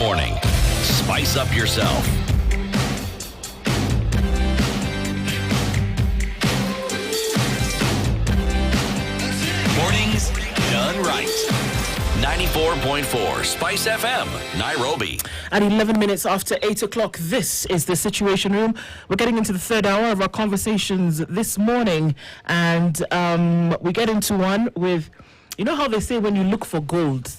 Morning. Spice up yourself. Mornings done right. 94.4 Spice FM, Nairobi. At 11 minutes after 8 o'clock, this is the Situation Room. We're getting into the third hour of our conversations this morning. And we get into one with, you know how they say when you look for gold,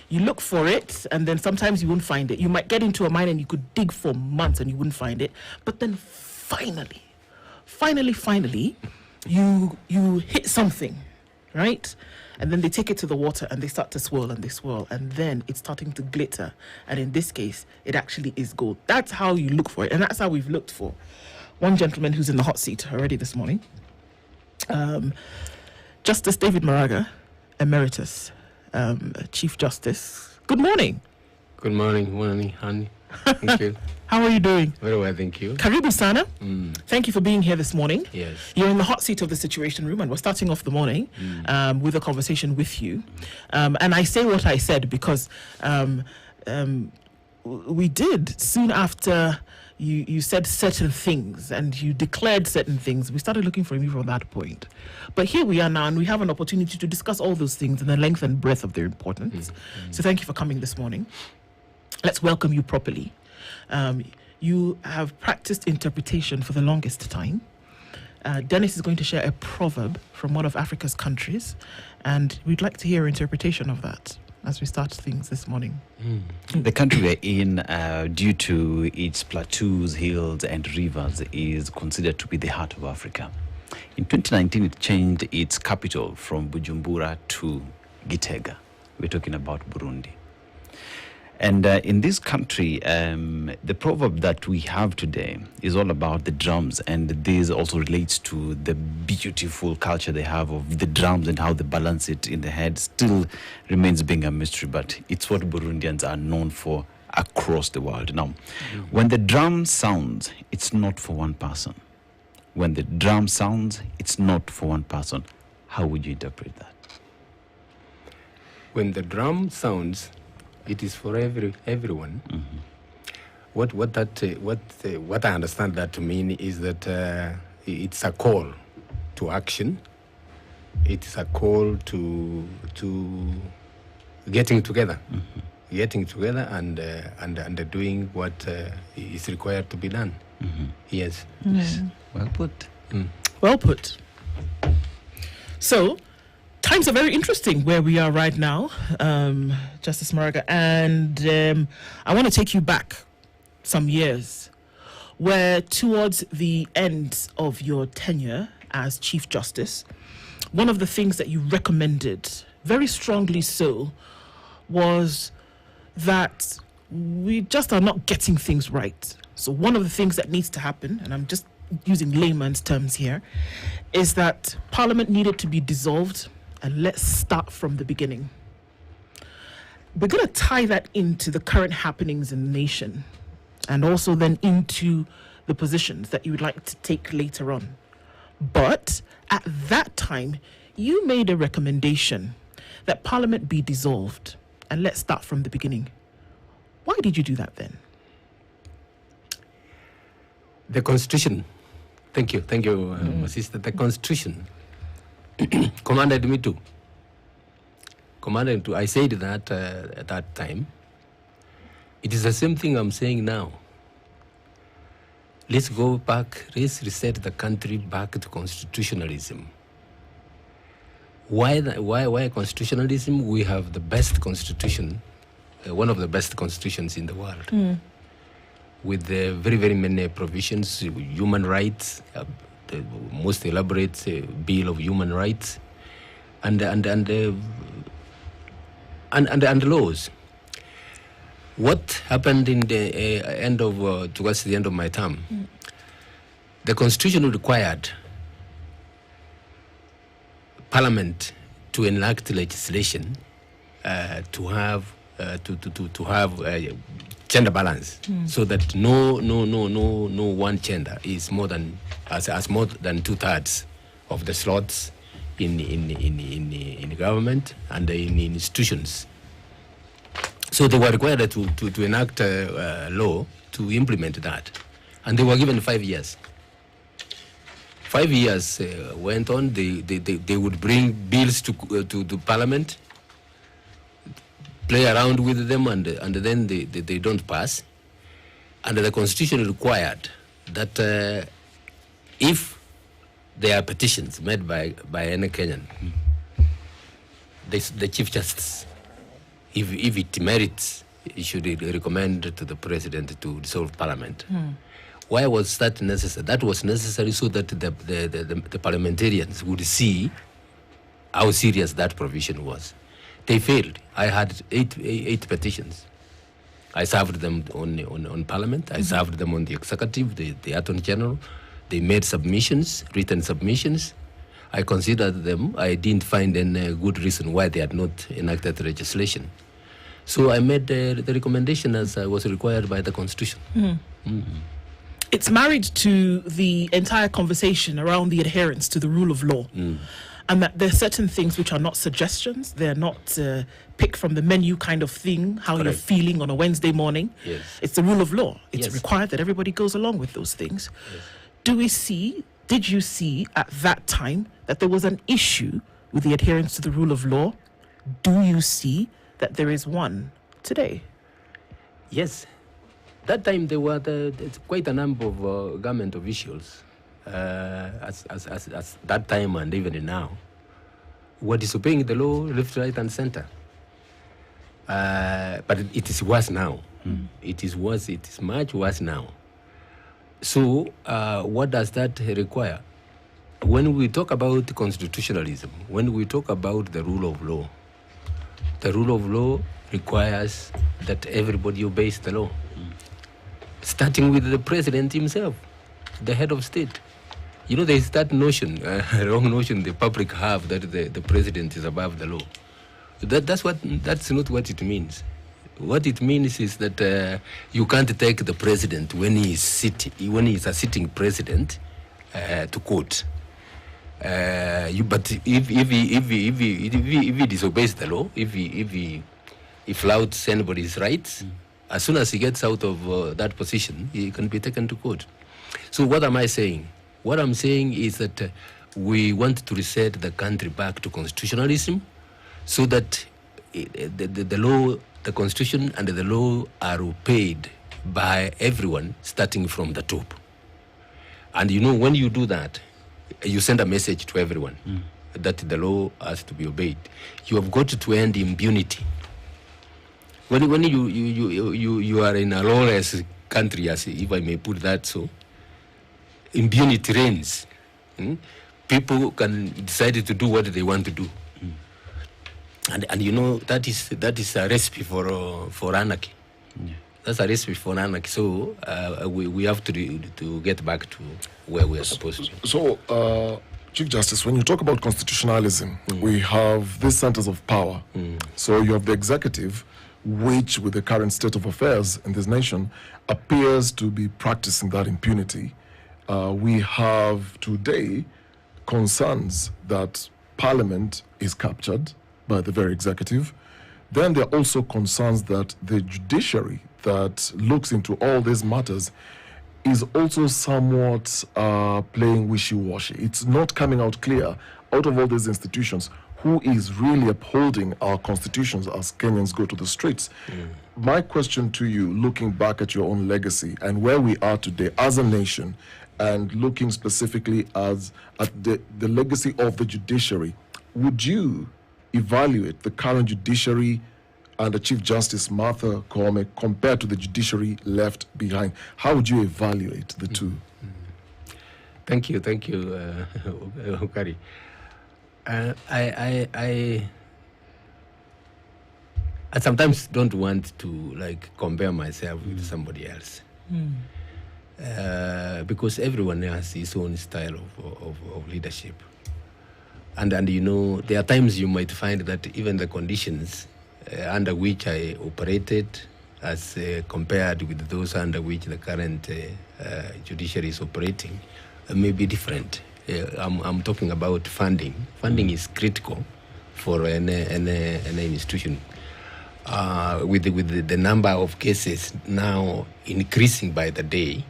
you look for it and then sometimes you won't find it. You might get into a mine and you could dig for months and you wouldn't find it. But then finally, you hit something, right? And then they take it to the water and they start to swirl and they swirl. And then it's starting to glitter. And in this case, it actually is gold. That's how you look for it. And that's how we've looked for one gentleman who's in the hot seat already this morning. Justice David Maraga, Emeritus, Chief Justice. Good morning. Good morning, honey. Thank you. How are you doing? Very well, thank you. Karibu sana. Thank you for being here this morning. Yes. You're in the hot seat of the Situation Room, and we're starting off the morning with a conversation with you. And I say what I said because we did, soon after you said certain things and you declared certain things, we started looking for you from that point. But here we are now, and we have an opportunity to discuss all those things and the length and breadth of their importance. So thank you for coming this morning. Let's welcome you properly. You have practiced interpretation for the longest time. Dennis is going to share a proverb from one of Africa's countries, and we'd like to hear your interpretation of that as we start things this morning. The country we're in, due to its plateaus, hills, and rivers, is considered to be the heart of Africa. In 2019, it changed its capital from Bujumbura to Gitega. We're talking about Burundi. And in this country, the proverb that we have today is all about the drums, and this also relates to the beautiful culture they have of the drums and how they balance it in the head. Still remains being a mystery, but it's what Burundians are known for across the world. Now, when the drum sounds, it's not for one person. When the drum sounds, it's not for one person. How would you interpret that? When the drum sounds, it is for everyone. What I understand that to mean is that it's a call to action. It is a call to getting together, and doing what is required to be done. Yes. Well put. Well put. So, times are very interesting where we are right now, Justice Maraga, and I want to take you back some years where towards the end of your tenure as Chief Justice, one of the things that you recommended, very strongly so, was that we just are not getting things right. So one of the things that needs to happen, and I'm just using layman's terms here, is that Parliament needed to be dissolved. And let's start from the beginning. We're going to tie that into the current happenings in the nation and also then into the positions that you would like to take later on. But at that time, you made a recommendation that Parliament be dissolved and let's start from the beginning. Why did you do that then? The Constitution. Thank you, my sister. The Constitution commanded me to. I said that at that time. It is the same thing I'm saying now. Let's go back, let's reset the country back to constitutionalism. Why constitutionalism? We have the best constitution, one of the best constitutions in the world, with very, very many provisions, human rights, the most elaborate Bill of Human Rights, and laws. What happened in the towards the end of my term? The Constitution required Parliament to enact legislation to have gender balance, so that no one gender is more than more than 2/3 of the slots in government and in institutions. So they were required to enact a law to implement that. And they were given 5 years. 5 years went on. They would bring bills to Parliament, play around with them, and then they don't pass. And the Constitution required that if there are petitions made by any Kenyan, the Chief Justice, if it merits, he should recommend to the President to dissolve Parliament. Why was that necessary? That was necessary so that the parliamentarians would see how serious that provision was. They failed. I had eight petitions. I served them on Parliament. I served them on the Executive, the Attorney General. They made submissions, written submissions. I considered them. I didn't find any good reason why they had not enacted the legislation. So I made the recommendation as was required by the Constitution. It's married to the entire conversation around the adherence to the rule of law. And that there are certain things which are not suggestions. They're not pick from the menu kind of thing, how you're feeling on a Wednesday morning. Yes. It's the rule of law. It's Yes. required that everybody goes along with those things. Yes. Did you see at that time that there was an issue with the adherence to the rule of law? Do you see that there is one today? Yes. That time there were quite a number of government officials, as that time and even now, were disobeying the law left, right, and center. But it is worse now. It is worse. It is much worse now. So what does that require? When we talk about constitutionalism, when we talk about the rule of law requires that everybody obeys the law. Starting with the president himself, the head of state. You know, there is that notion, wrong notion the public have that the president is above the law. That's not what it means. What it means is that you can't take the president when he is a sitting president to court. But if he disobeys the law, if he flouts anybody's rights, as soon as he gets out of that position, he can be taken to court. So what am I saying? What I'm saying is that we want to reset the country back to constitutionalism so that the law, the constitution and the law are obeyed by everyone starting from the top. And you know, when you do that, you send a message to everyone that the law has to be obeyed. You have got to end impunity. When you are in a lawless country, as if I may put that so, impunity reigns. People can decide to do what they want to do, and you know that is a recipe for anarchy. That's a recipe for anarchy. So we have to get back to where we are supposed to. So, Chief Justice, when you talk about constitutionalism, we have these centers of power. So you have the executive, which with the current state of affairs in this nation appears to be practicing that impunity. We have today concerns that Parliament is captured by the very executive. Then there are also concerns that the judiciary that looks into all these matters is also somewhat playing wishy-washy. It's not coming out clear out of all these institutions who is really upholding our constitutions as Kenyans go to the streets. My question to you, looking back at your own legacy and where we are today as a nation, and looking specifically at the legacy of the judiciary, would you evaluate the current judiciary and the Chief Justice Martha Koome compared to the judiciary left behind? How would you evaluate the two? Thank you, Okari. I sometimes don't want to compare myself with somebody else, because everyone has his own style of leadership, and you know, there are times you might find that even the conditions under which I operated as compared with those under which the current judiciary is operating may be different. I'm talking about funding. Funding is critical for any institution. with the number of cases now increasing by the day,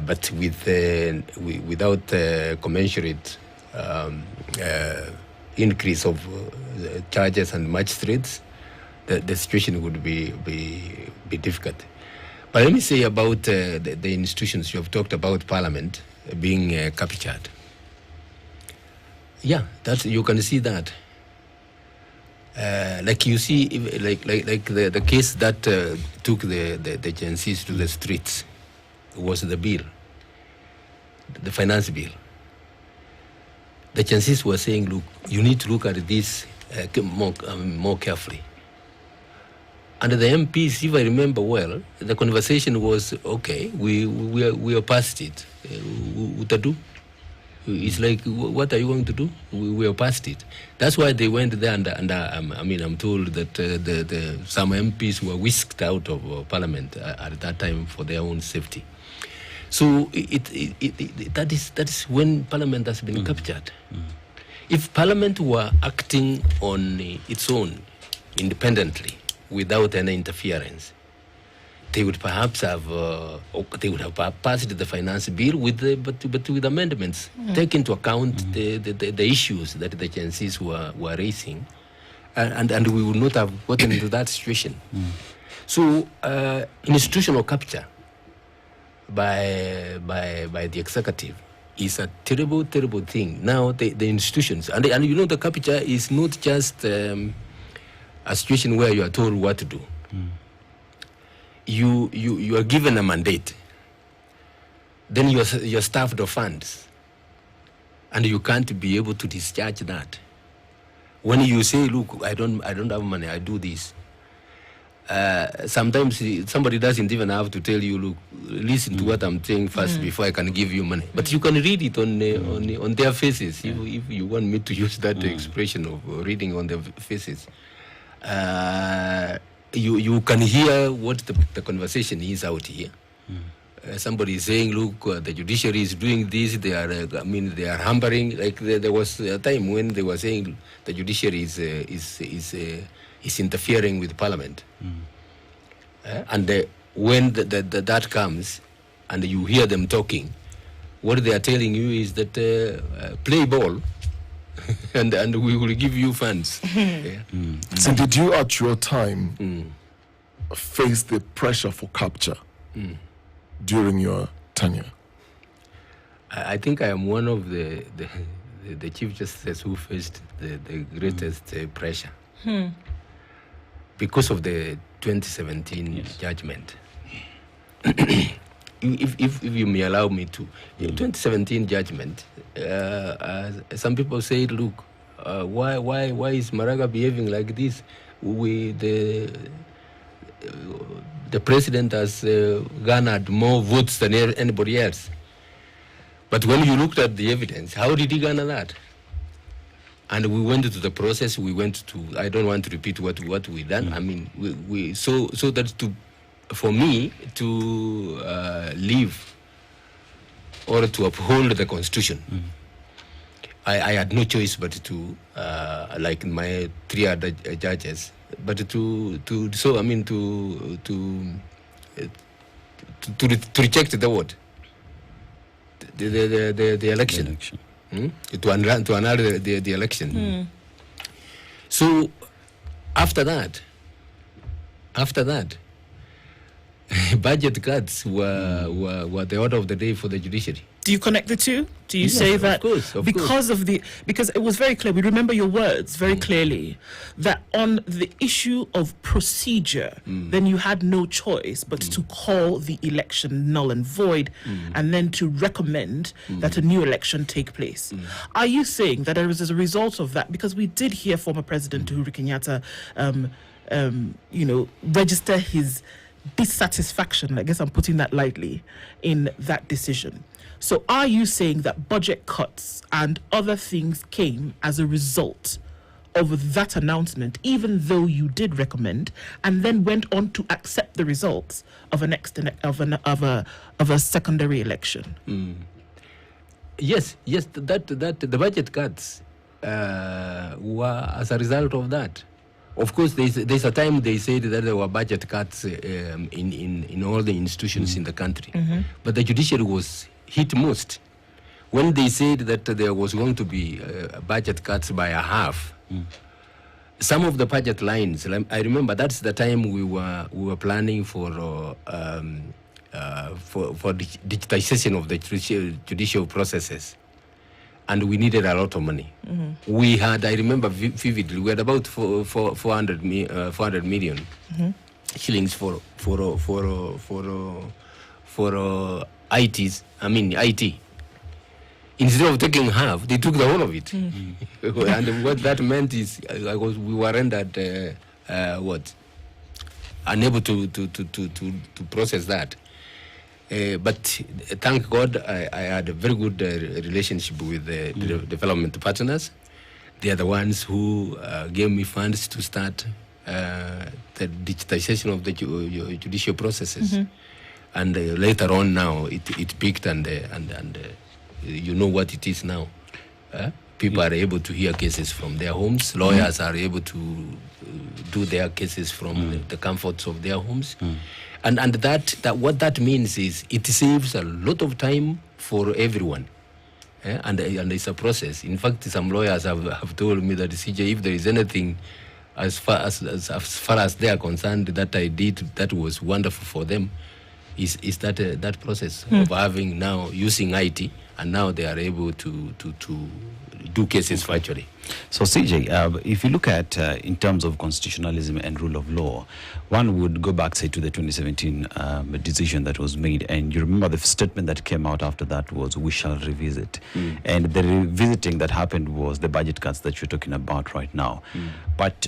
but without commensurate increase of charges and magistrates, the situation would be difficult. But let me say about the institutions. You have talked about Parliament being captured. Yeah, you can see that. Like you see, like the case that took the Gen Zs to the streets was the bill, the finance bill. The Gen Zs were saying, look, you need to look at this more carefully. And the MPs, if I remember well, the conversation was, okay, we are past it. Utadu? It's like, what are you going to do? We are past it. That's why they went there, and I'm told that some MPs were whisked out of Parliament at that time for their own safety. So that is when Parliament has been captured. If Parliament were acting on its own, independently, without any interference, they would perhaps have passed the finance bill but with amendments, take into account the issues that the Gen Zs were raising, and we would not have gotten into that situation. So institutional capture by the executive is a terrible thing. Now the institutions and you know, the capture is not just a situation where you are told what to do. You are given a mandate, then you're starved of funds, and you can't be able to discharge that. When you say, look, I don't have money, I do this. Sometimes somebody doesn't even have to tell you, look, listen to what I'm saying first before I can give you money. But you can read it on their faces, if you want me to use that expression of reading on their faces. You can hear what the conversation is out here. Somebody is saying, look, the judiciary is doing this, they are hampering. Like there was a time when they were saying the judiciary is interfering with Parliament. And when that comes and you hear them talking, what they are telling you is that play ball and we will give you funds. So did you at your time face the pressure for capture during your tenure? I think I am one of the Chief Justices who faced the greatest pressure because of the 2017 judgment. If you may allow me to, the 2017 judgment, some people say, look, why is Maraga behaving like this? The president has garnered more votes than anybody else. But when you looked at the evidence, how did he garner that? And we went to the process. I don't want to repeat what we done. I mean, so that for me to leave or to uphold the constitution, I had no choice but to, like my three other judges, but to reject the what? The election. To annul the election. So after that, budget cuts were the order of the day for the judiciary. Do you connect the two? Do you say that of because it was very clear, we remember your words very clearly, that on the issue of procedure, then you had no choice but to call the election null and void and then to recommend that a new election take place. Are you saying that as a result of that, because we did hear former President Uhuru Kenyatta register his dissatisfaction, I guess I'm putting that lightly, in that decision. So are you saying that budget cuts and other things came as a result of that announcement, even though you did recommend, and then went on to accept the results of a secondary election? Yes, that the budget cuts were as a result of that. Of course, there's a time they said that there were budget cuts in all the institutions in the country. But the judiciary was hit most. When they said that there was going to be budget cuts by a half, some of the budget lines, I remember that's the time we were planning for digitization of the judicial processes. And we needed a lot of money. We had, I remember vividly, we had about 400 million shillings for IT. Instead of taking half, they took the whole of it. And what that meant is, we were rendered unable to process that. But thank God, I had a very good relationship with the development partners. They are the ones who gave me funds to start the digitization of the judicial processes. And later on now, it peaked and you know what it is now. People are able to hear cases from their homes. Lawyers are able to do their cases from the comforts of their homes. And that what that means is it saves a lot of time for everyone. And it's a process. In fact, some lawyers have told me that, CJ, if there is anything as far as they are concerned that I did that was wonderful for them, is that process of having now using IT, and now they are able to do cases virtually. So CJ, if you look at in terms of constitutionalism and rule of law, one would go back, say, to the 2017 decision that was made, and you remember the statement that came out after that was, we shall revisit. And the revisiting that happened was the budget cuts that you're talking about right now. But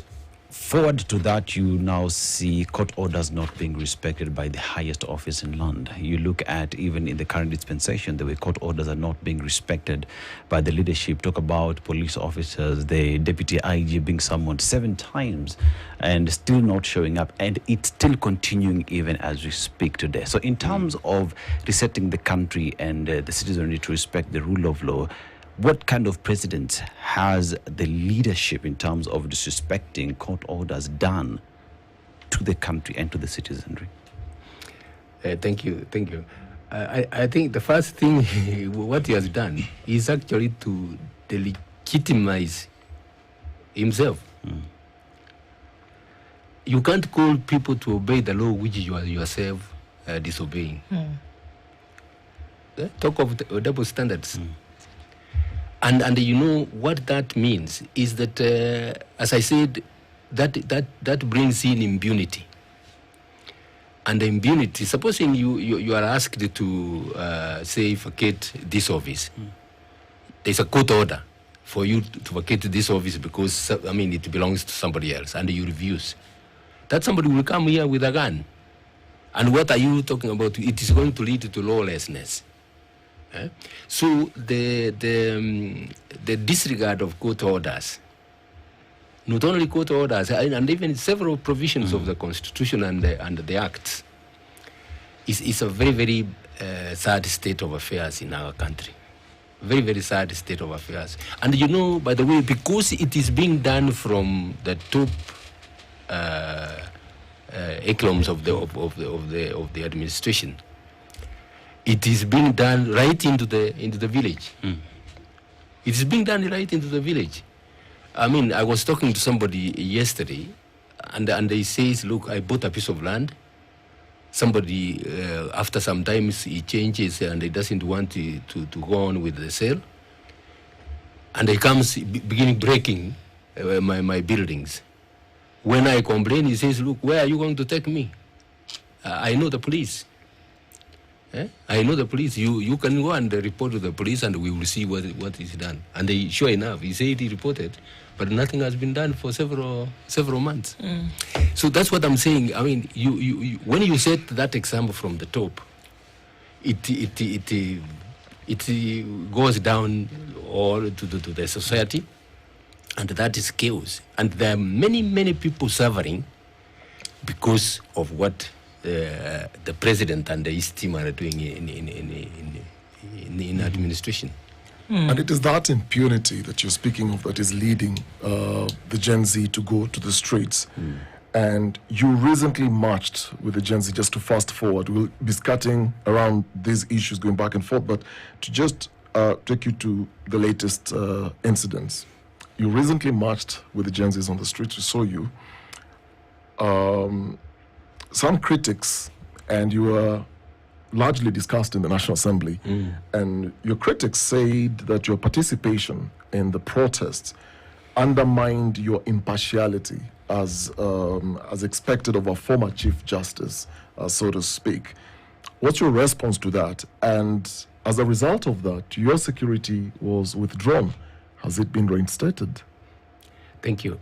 forward to that, you now see court orders not being respected by the highest office in land. You look at even in the current dispensation, the way court orders are not being respected by the leadership. Talk about police officers, the deputy IG being summoned 7 times and still not showing up, and it's still continuing even as we speak today. So in terms of resetting the country and the citizenry to respect the rule of law, what kind of precedent has the leadership in terms of disrespecting court orders done to the country and to the citizenry? Thank you. I think the first thing what he has done is actually to delegitimize himself. You can't call people to obey the law which you are yourself disobeying. Talk of double standards. And you know what that means is that, as I said, that brings in impunity. And the impunity, supposing you are asked to, say, vacate this office, there's a court order for you to vacate this office because, it belongs to somebody else, and you refuse. That somebody will come here with a gun. And what are you talking about? It is going to lead to lawlessness. So the disregard of court orders, not only court orders, and even several provisions of the Constitution and the Acts, is a very, very sad state of affairs in our country. Very, very sad state of affairs. And you know, by the way, because it is being done from the top echelons of the administration, it is being done right into the village. It is being done right into the village. I was talking to somebody yesterday, and they says, look, I bought a piece of land. Somebody, after some time, he changes and he doesn't want to go on with the sale. And he comes beginning breaking my buildings. When I complain, he says, look, where are you going to take me? I know the police. I know the police. You can go and report to the police, and we will see what is done. And sure enough, he said he reported, but nothing has been done for several months. So that's what I'm saying. You when you set that example from the top, it goes down all to the society, and that is chaos. And there are many people suffering because of what the president and his team are doing in administration. And it is that impunity that you're speaking of that is leading the Gen Z to go to the streets. And you recently marched with the Gen Z, just to fast forward. We'll be skirting around these issues going back and forth, but to just take you to the latest incidents. You recently marched with the Gen Zs on the streets. We saw you. Some critics, and you were largely discussed in the National Assembly, and your critics said that your participation in the protests undermined your impartiality as expected of a former Chief Justice, so to speak. What's your response to that? And as a result of that, your security was withdrawn. Has it been reinstated? Thank you.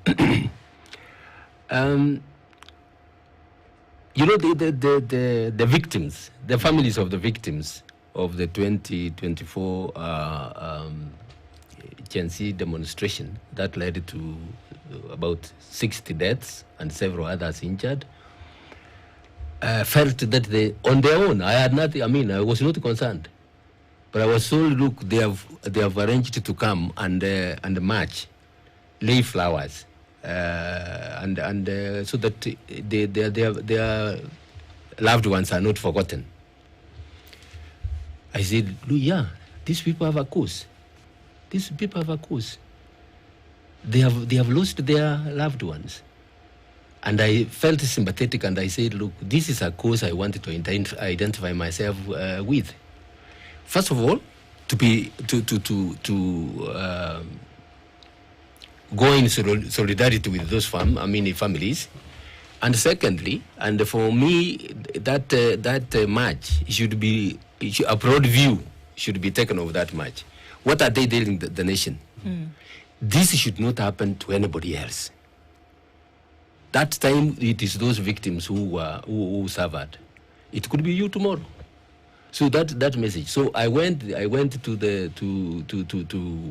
You know, the victims, the families of the victims of the 2024 Gen Z demonstration that led to about 60 deaths and several others injured, felt that they, on their own, I had nothing, I was not concerned. But I was told, look, they have arranged to come and march, lay flowers, and so that their loved ones are not forgotten. I said, look, yeah, these people have a cause. These people have a cause. They have lost their loved ones. And I felt sympathetic, and I said, look, this is a cause I wanted to identify myself with. First of all, to go in solidarity with those families, and secondly, and for me, that march should be a broad view should be taken of that march. What are they telling the nation? This should not happen to anybody else. That time, it is those victims who suffered. It could be you tomorrow. So that message. So I went to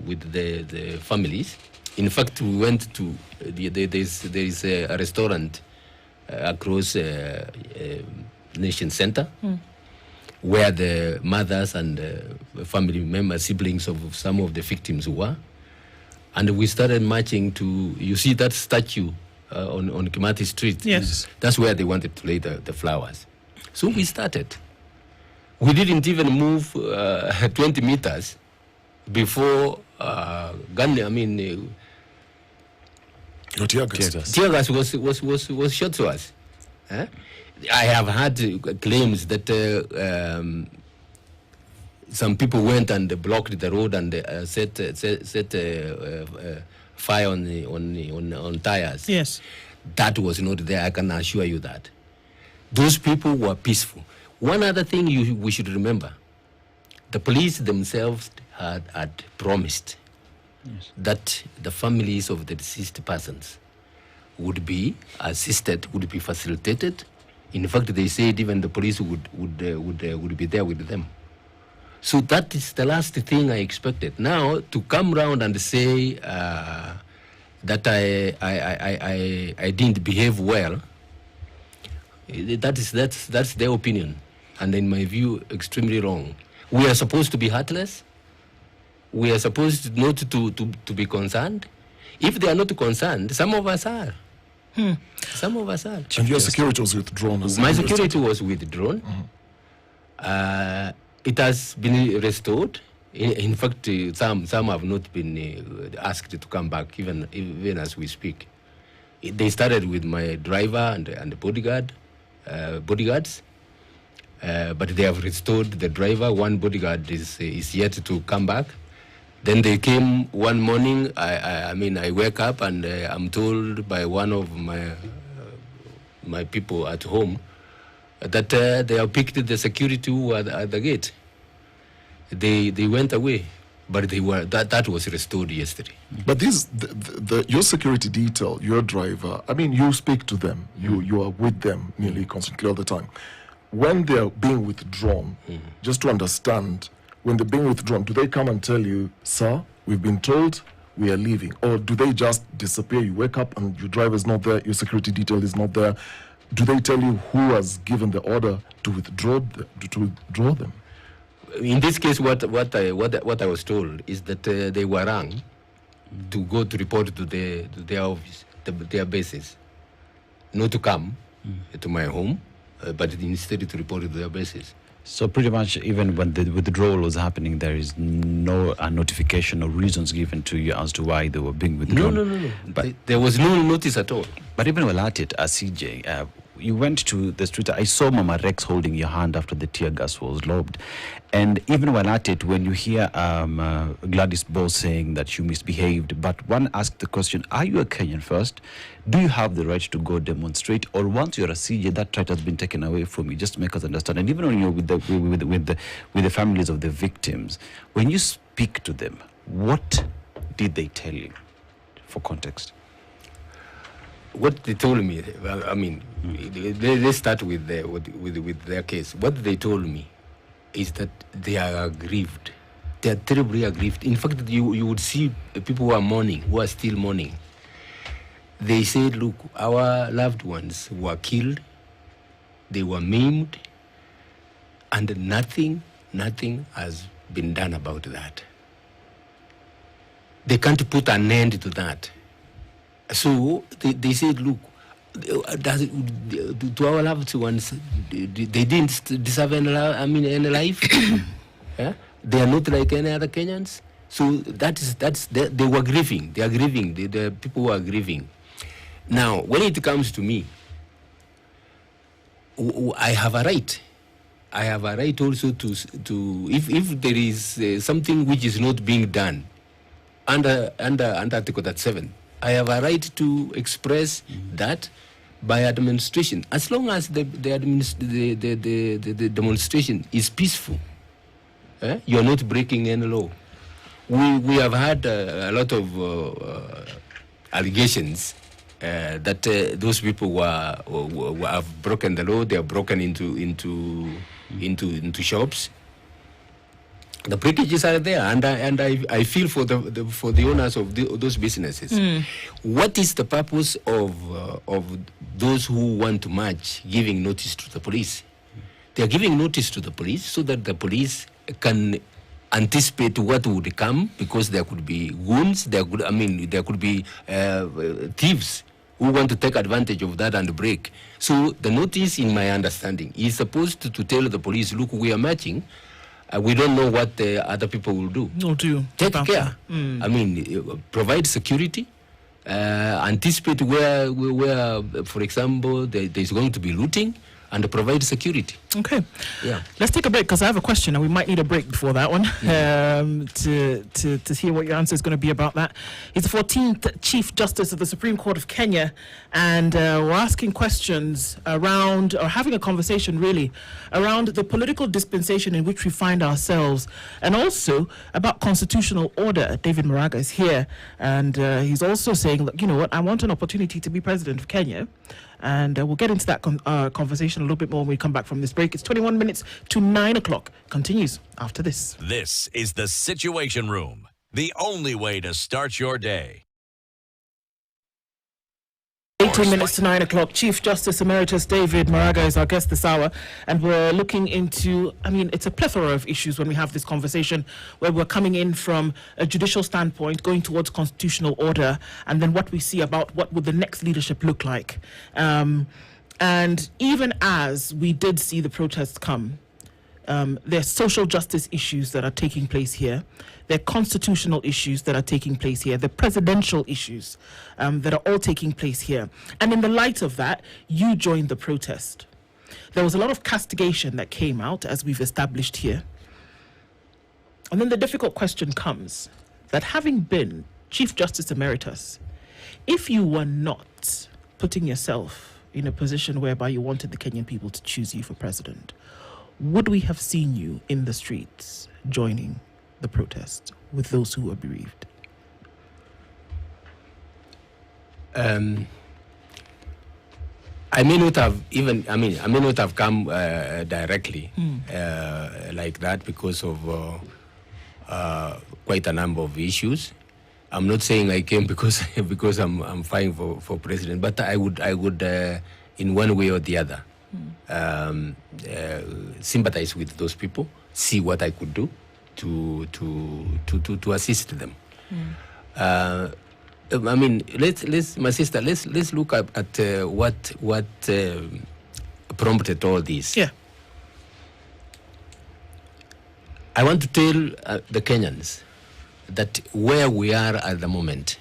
with the families. In fact, we went to there is a restaurant across Nation Center where the mothers and family members, siblings of some of the victims were, and we started marching to. You see that statue on Kimati Street? Yes, that's where they wanted to lay the flowers. So we started. We didn't even move 20 meters before your tear gas. Tear gas was shot to us. I have had claims that some people went and blocked the road and set fire on tires. Yes, that was not there. I can assure you that those people were peaceful. One other thing we should remember, the police themselves had promised that the families of the deceased persons would be assisted, would be facilitated. In fact, they said even the police would be there with them. So that is the last thing I expected. Now to come round and say that I didn't behave well, that's their opinion. And in my view, extremely wrong. We are supposed to be heartless. We are supposed not to be concerned. If they are not concerned, some of us are. Some of us are. And your security was withdrawn. My security was withdrawn. It has been restored. In fact, some have not been asked to come back, even as we speak. They started with my driver and the bodyguards. But they have restored the driver. One bodyguard is yet to come back. Then they came one morning. I wake up and I'm told by one of my people at home that they have picked the security who were at the gate. They went away, but that was restored yesterday. But your security detail, your driver, you speak to them. You are with them nearly constantly all the time. When they're being withdrawn, just to understand, when they're being withdrawn, do they come and tell you, sir, we've been told we are leaving? Or do they just disappear? You wake up and your driver is not there, your security detail is not there. Do they tell you who has given the order to withdraw them? in this case, what I was told is that they were rang to go to report to their office, their bases, not to come to my home, but instead to report to their bases. So pretty much, even when the withdrawal was happening, there is no notification or reasons given to you as to why they were being withdrawn. No. But there was no notice at all. But even while at it, as CJ, you went to the street. I saw Mama Rex holding your hand after the tear gas was lobbed. And even while at it, when you hear Gladys Bose saying that you misbehaved, but one asked the question, are you a Kenyan first? Do you have the right to go demonstrate? Or once you're a CJ, that right has been taken away from you? Just make us understand. And even when you're with the families of the victims, when you speak to them, what did they tell you, for context? What they told me, I mean, let's start with their case. What they told me is that they are aggrieved. They are terribly aggrieved. In fact, you would see people who are mourning, who are still mourning. They said, look, our loved ones were killed, they were maimed, and nothing has been done about that. They can't put an end to that. So they said, look, to our loved ones, they didn't deserve any life. Yeah? They are not like any other Kenyans. So they were grieving. They are grieving. The people were grieving. Now, when it comes to me, I have a right. I have a right also to if there is something which is not being done under Article 37. I have a right to express that by administration, as long as the demonstration is peaceful. You are not breaking any law. We have had a lot of allegations that those people have broken the law. They have broken into shops. The breakages are there, and I feel for the owners of those businesses. What is the purpose of those who want to march giving notice to the police? They are giving notice to the police so that the police can anticipate what would come, because there could be goons, there could be thieves who want to take advantage of that and break. So the notice, in my understanding, is supposed to tell the police, look, we are marching. We don't know what the other people will do. No, do take care. Provide security. Anticipate where, for example, there's going to be looting, and provide security. Okay. Yeah. Let's take a break, because I have a question, and we might need a break before that one to hear what your answer is going to be about that. He's the 14th Chief Justice of the Supreme Court of Kenya, and we're asking questions around, or having a conversation really, around the political dispensation in which we find ourselves, and also about constitutional order. David Maraga is here, and he's also saying, look, you know what, I want an opportunity to be president of Kenya. And we'll get into that conversation a little bit more when we come back from this break. It's 21 minutes to 9 o'clock. Continues after this. This is the Situation Room, the only way to start your day. 18 minutes to 9 o'clock. Chief Justice Emeritus David Maraga is our guest this hour, and we're looking into, it's a plethora of issues when we have this conversation, where we're coming in from a judicial standpoint, going towards constitutional order, and then what we see about what would the next leadership look like. And even as we did see the protests come, there's social justice issues that are taking place here. There are constitutional issues that are taking place here. The presidential issues that are all taking place here. And in the light of that, you joined the protest. There was a lot of castigation that came out, as we've established here. And then the difficult question comes that, having been Chief Justice Emeritus, if you were not putting yourself in a position whereby you wanted the Kenyan people to choose you for president, would we have seen you in the streets joining the protest with those who were bereaved? I may not have come directly like that, because of quite a number of issues. I'm not saying I came because I'm fighting for president, but I would in one way or the other sympathize with those people, see what I could do to assist them. I mean, let's my sister, let's look at what prompted all this. Yeah. I want to tell the Kenyans that where we are at the moment,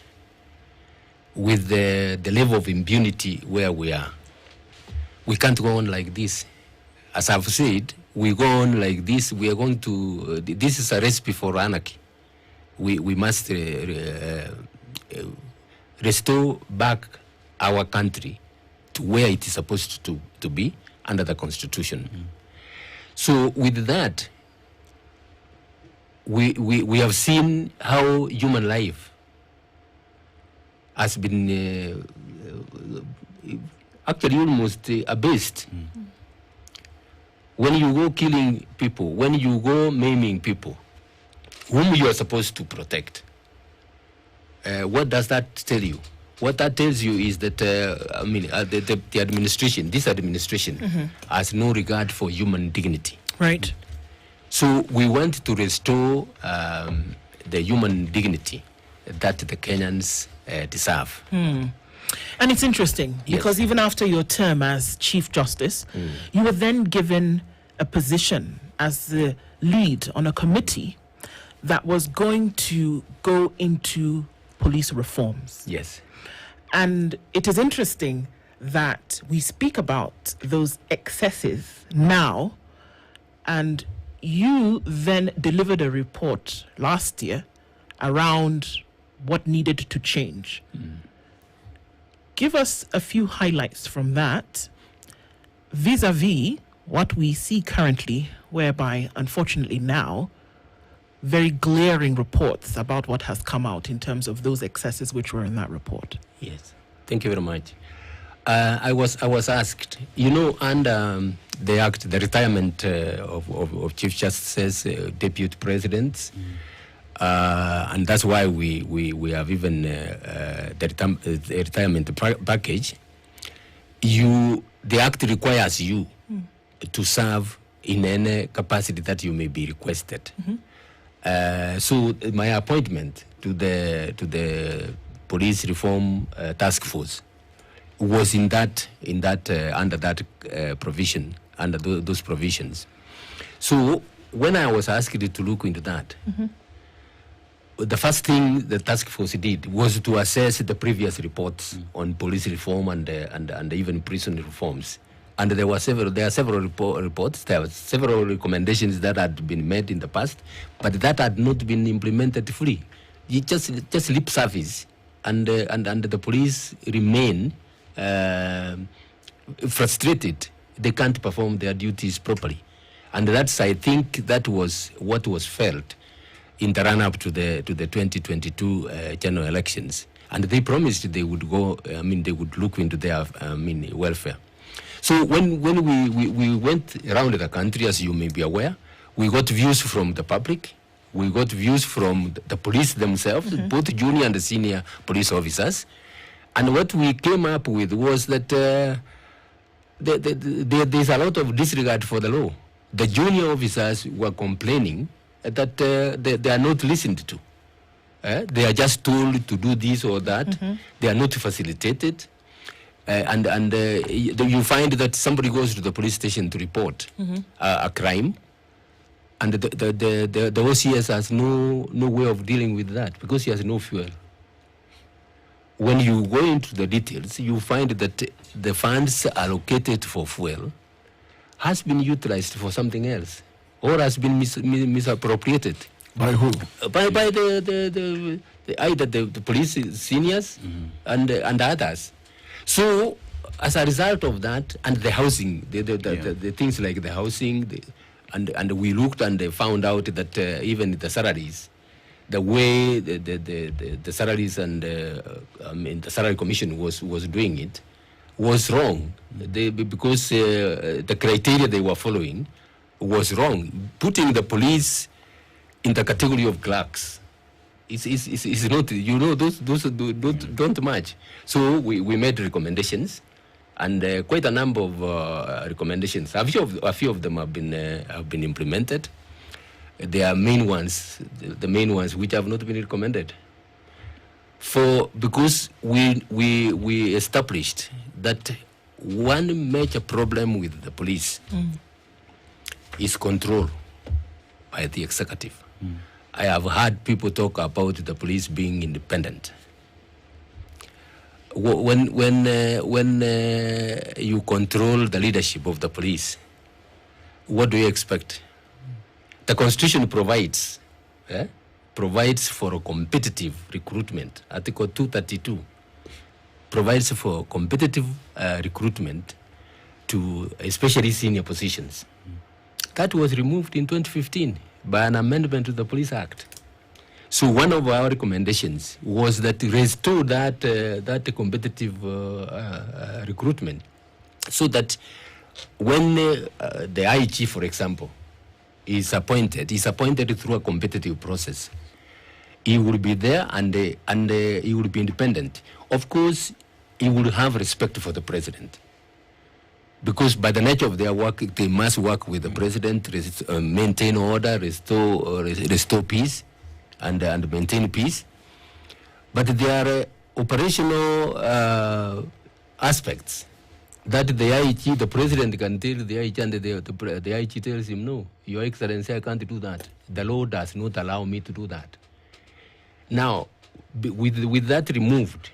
with the level of impunity where we are, we can't go on like this. As I've said, we go on like this, we are going to, this is a recipe for anarchy. We must restore back our country to where it is supposed to be under the Constitution. So with that, we have seen how human life has been actually almost abased. When you go killing people, when you go maiming people, whom you are supposed to protect, what does that tell you? What that tells you is that, the administration, this administration, has no regard for human dignity. Right. So we want to restore the human dignity that the Kenyans deserve. And it's interesting because even after your term as Chief Justice, you were then given a position as the lead on a committee that was going to go into police reforms. Yes. And it is interesting that we speak about those excesses now, and you then delivered a report last year around what needed to change. Give us a few highlights from that vis-a-vis what we see currently, whereby, unfortunately now, very glaring reports about what has come out in terms of those excesses which were in that report. Yes, thank you very much. I was asked, under the act, the retirement of Chief Justices, Deputy Presidents, and that's why we have even the retirement package. The act requires you to serve in any capacity that you may be requested. So my appointment to the police reform task force was in that under that provision, under those provisions. So when I was asked to look into that, the first thing the task force did was to assess the previous reports on police reform and even prison reforms. And there are several reports, there were several recommendations that had been made in the past, but that had not been implemented fully. It just lip service, and the police remain frustrated. They can't perform their duties properly, and I think that was what was felt in the run-up to the 2022 general elections. And they promised they would go. They would look into their welfare. So when we went around the country, as you may be aware, we got views from the public, we got views from the police themselves, both junior and senior police officers, and what we came up with was that there's a lot of disregard for the law. The junior officers were complaining that they are not listened to. They are just told to do this or that. They are not facilitated. And you find that somebody goes to the police station to report a crime, and the OCS has no way of dealing with that because he has no fuel. When you go into the details, you find that the funds allocated for fuel has been utilized for something else, or has been misappropriated. By who? By either the police seniors and others. So, as a result of that, and the housing, the things like the housing, and we looked and found out that even the salaries, the way the salaries and the salary commission was doing it was wrong. Because the criteria they were following was wrong. Putting the police in the category of clerks is not, those don't match. So we made recommendations, and quite a number of recommendations. A few of them have been implemented. There are main ones, the main ones which have not been recommended. Because we established that one major problem with the police is control by the executive. I have heard people talk about the police being independent. When you control the leadership of the police, what do you expect? The Constitution provides for a competitive recruitment. Article 232 provides for competitive recruitment to especially senior positions. That was removed in 2015 by an amendment to the Police Act. So one of our recommendations was that restore that competitive recruitment, so that when the IG, for example, is appointed through a competitive process, he will be there and he will be independent. Of course, he will have respect for the president, because by the nature of their work, they must work with the president, maintain order, restore peace, and maintain peace. But there are operational aspects that the IG, the president can tell the IG, and the IG tells him, no, Your Excellency, I can't do that. The law does not allow me to do that. Now, with that removed,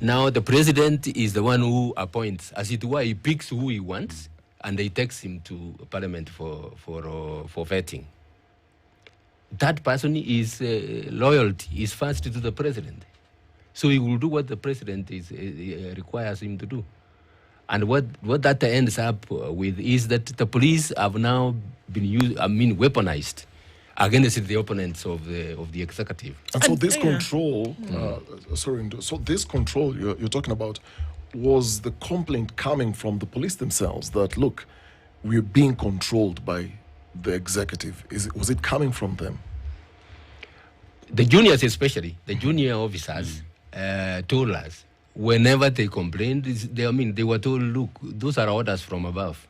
now the president is the one who appoints, as it were, he picks who he wants, and he takes him to Parliament for vetting. That person is loyalty is first to the president, so he will do what the president requires him to do. And what that ends up with is that the police have now been weaponized against the opponents of the executive. And so this control, so this control you're talking about, was the complaint coming from the police themselves that, look, we're being controlled by the executive? Was it coming from them? The juniors, especially the junior officers, told us whenever they complained, they were told, look, those are orders from above.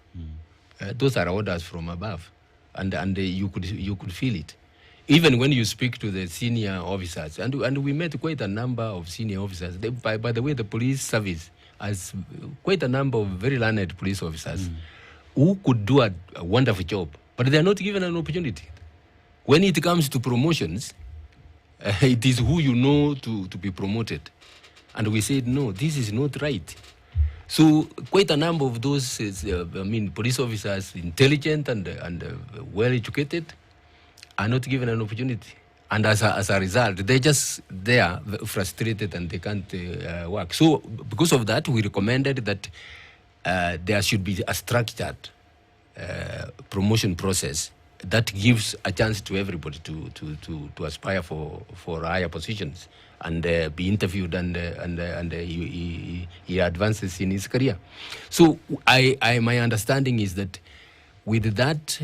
Those are orders from above, and you could feel it. Even when you speak to the senior officers, and we met quite a number of senior officers. By the way, the police service has quite a number of very learned police officers who could do a wonderful job, but they are not given an opportunity. When it comes to promotions, it is who you know to be promoted. And we said, no, this is not right. So quite a number of those, police officers, intelligent and well-educated, are not given an opportunity. And as a result, they're just there, frustrated, and they can't work. So because of that, we recommended that there should be a structured promotion process that gives a chance to everybody to aspire for higher positions and be interviewed, and he advances in his career. So my understanding is that with that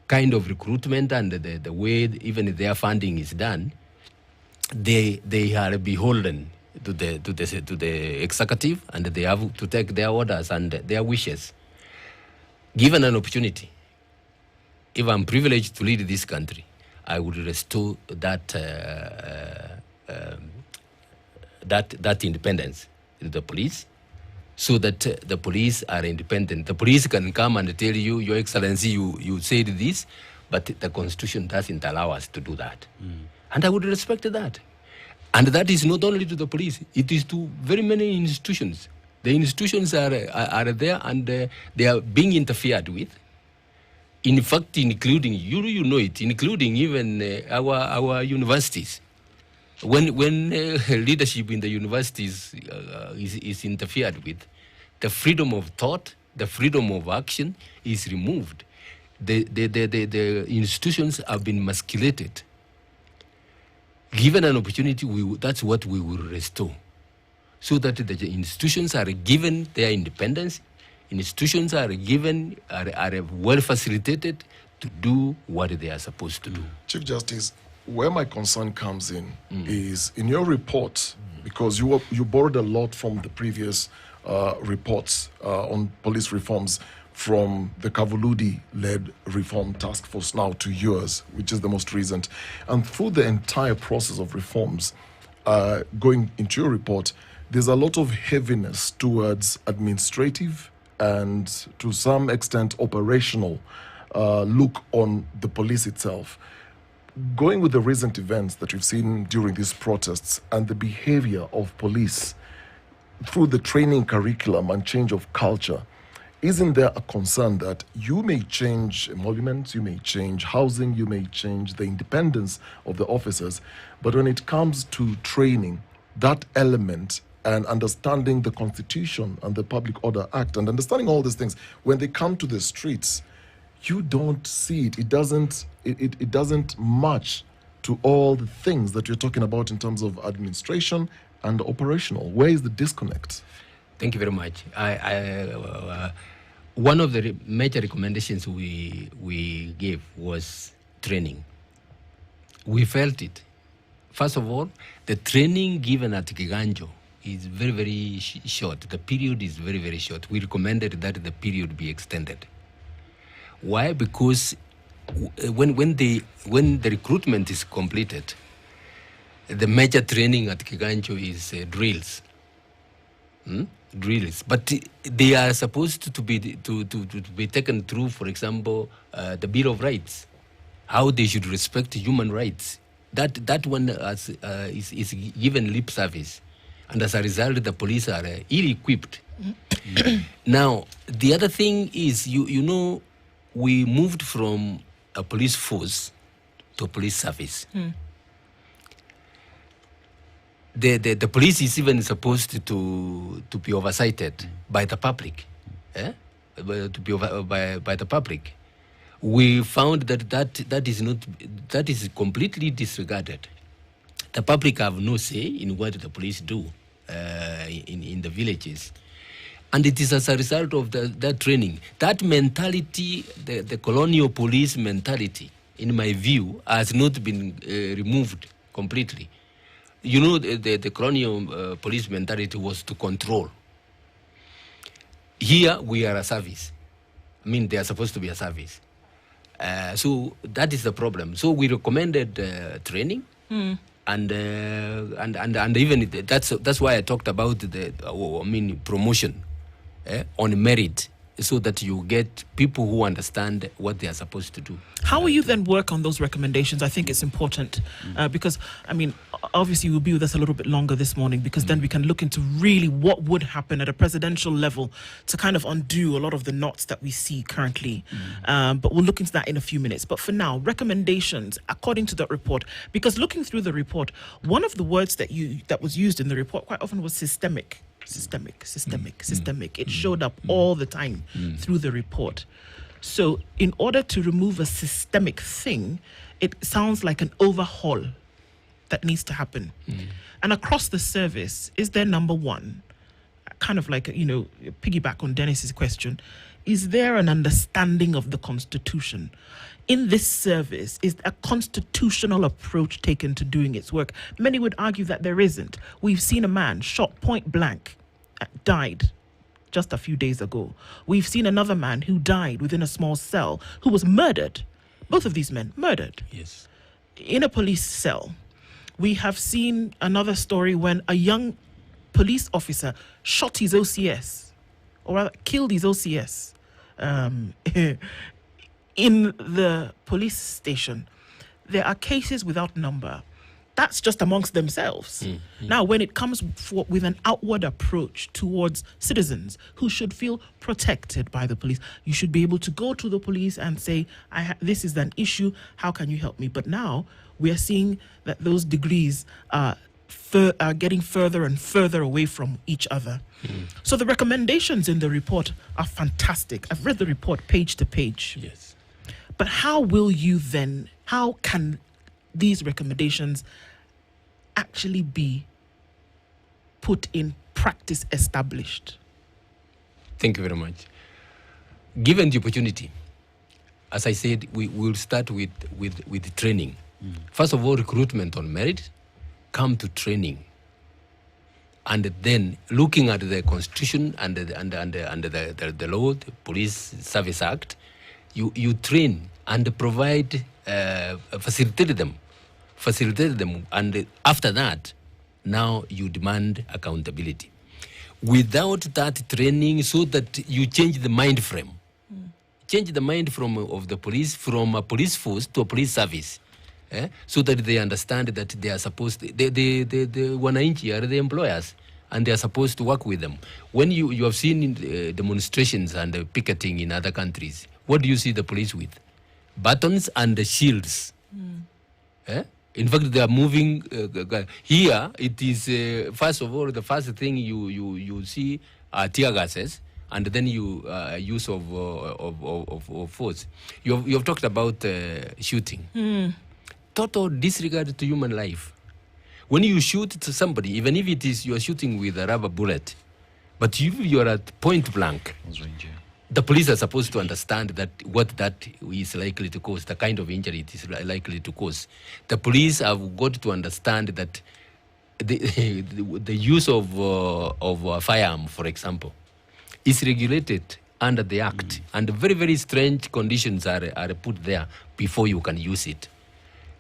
kind of recruitment and the way even their funding is done, they are beholden to the executive, and they have to take their orders and their wishes. Given an opportunity, if I'm privileged to lead this country, I would restore that independence to the police, so that the police are independent. The police can come and tell you, Your Excellency, you said this, but the Constitution doesn't allow us to do that. And I would respect that. And that is not only to the police, it is to very many institutions. The institutions are there, and they are being interfered with. In fact, including, you know it, including even our universities. When leadership in the universities is interfered with, the freedom of thought, the freedom of action is removed. The institutions have been emasculated. Given an opportunity, that's what we will restore, so that the institutions are given their independence. Institutions are well facilitated to do what they are supposed to do. Chief Justice, where my concern comes in is in your report, because you borrowed a lot from the previous reports on police reforms from the Kavuludi-led reform task force now to yours, which is the most recent. And through the entire process of reforms, going into your report, there's a lot of heaviness towards administrative and to some extent operational look on the police itself. Going with the recent events that we've seen during these protests and the behavior of police through the training curriculum and change of culture, isn't there a concern that you may change emoluments, you may change housing, you may change the independence of the officers, but when it comes to training, that element and understanding the Constitution and the Public Order Act and understanding all these things, when they come to the streets, you don't see it. It doesn't match to all the things that you're talking about in terms of administration and operational. Where is the disconnect? Thank you very much. One of the major recommendations we gave was training. We felt it. First of all, the training given at Kiganjo is very, very short. The period is very, very short. We recommended that the period be extended. Why? Because when the recruitment is completed, the major training at Kiganjo is drills. Drills, but they are supposed to be taken through, for example, the Bill of Rights, how they should respect human rights. That one is given lip service, and as a result, the police are ill-equipped. Now, the other thing is, you know, we moved from a police force to a police service. The police is even supposed to be oversighted by the public, to be by the public. We found that is completely disregarded. The public have no say in what the police do in the villages. And it is as a result of that training. That mentality, the colonial police mentality, in my view, has not been removed completely. You know, the colonial police mentality was to control. Here, we are a service. I mean, they are supposed to be a service. So that is the problem. So we recommended training, and even that's why I talked about promotion on merit, so that you get people who understand what they are supposed to do. How will you then work on those recommendations? I think it's important because, I mean, obviously you'll be with us a little bit longer this morning, because then we can look into really what would happen at a presidential level to kind of undo a lot of the knots that we see currently. But we'll look into that in a few minutes. But for now, recommendations according to that report, because looking through the report, one of the words that was used in the report quite often was systemic. It showed up all the time through the report. So in order to remove a systemic thing, it sounds like an overhaul that needs to happen. And across the service, is there, number one, kind of like, you know, piggyback on Dennis's question, is there an understanding of the Constitution? In this service, is a constitutional approach taken to doing its work? Many would argue that there isn't. We've seen a man shot point blank, died just a few days ago. We've seen another man who died within a small cell, who was murdered. Both of these men murdered. Yes. In a police cell. We have seen another story when a young police officer shot his OCS, or rather killed his OCS, in the police station. There are cases without number. That's just amongst themselves. Now, when it comes with an outward approach towards citizens who should feel protected by the police, you should be able to go to the police and say, this is an issue, how can you help me? But now we are seeing that those degrees are getting further and further away from each other. So the recommendations in the report are fantastic. I've read the report page to page. Yes. But how can these recommendations actually be put in practice, established? Thank you very much. Given the opportunity, as I said, we will start with training. First of all, recruitment on merit, come to training. and then looking at the Constitution and the law, the Police Service Act, you train and provide, facilitate them, and after that, now you demand accountability. Without that training, so that you change the mind frame, change the mind frame of the police from a police force to a police service, so that they understand that they are supposed to, the wananchi are the employers, and they are supposed to work with them. When you have seen demonstrations and picketing in other countries, what do you see the police with? Batons and shields. In fact, they are moving. Here, it is, first of all, the first thing you see are tear gases, and then use of force. You have talked about shooting. Total disregard to human life. When you shoot to somebody, even if it is you are shooting with a rubber bullet, but you are at point blank, the police are supposed to understand that what that is likely to cause, the kind of injury it is likely to cause. The police have got to understand that the use of a firearm, for example, is regulated under the Act, and very, very strange conditions are put there before you can use it.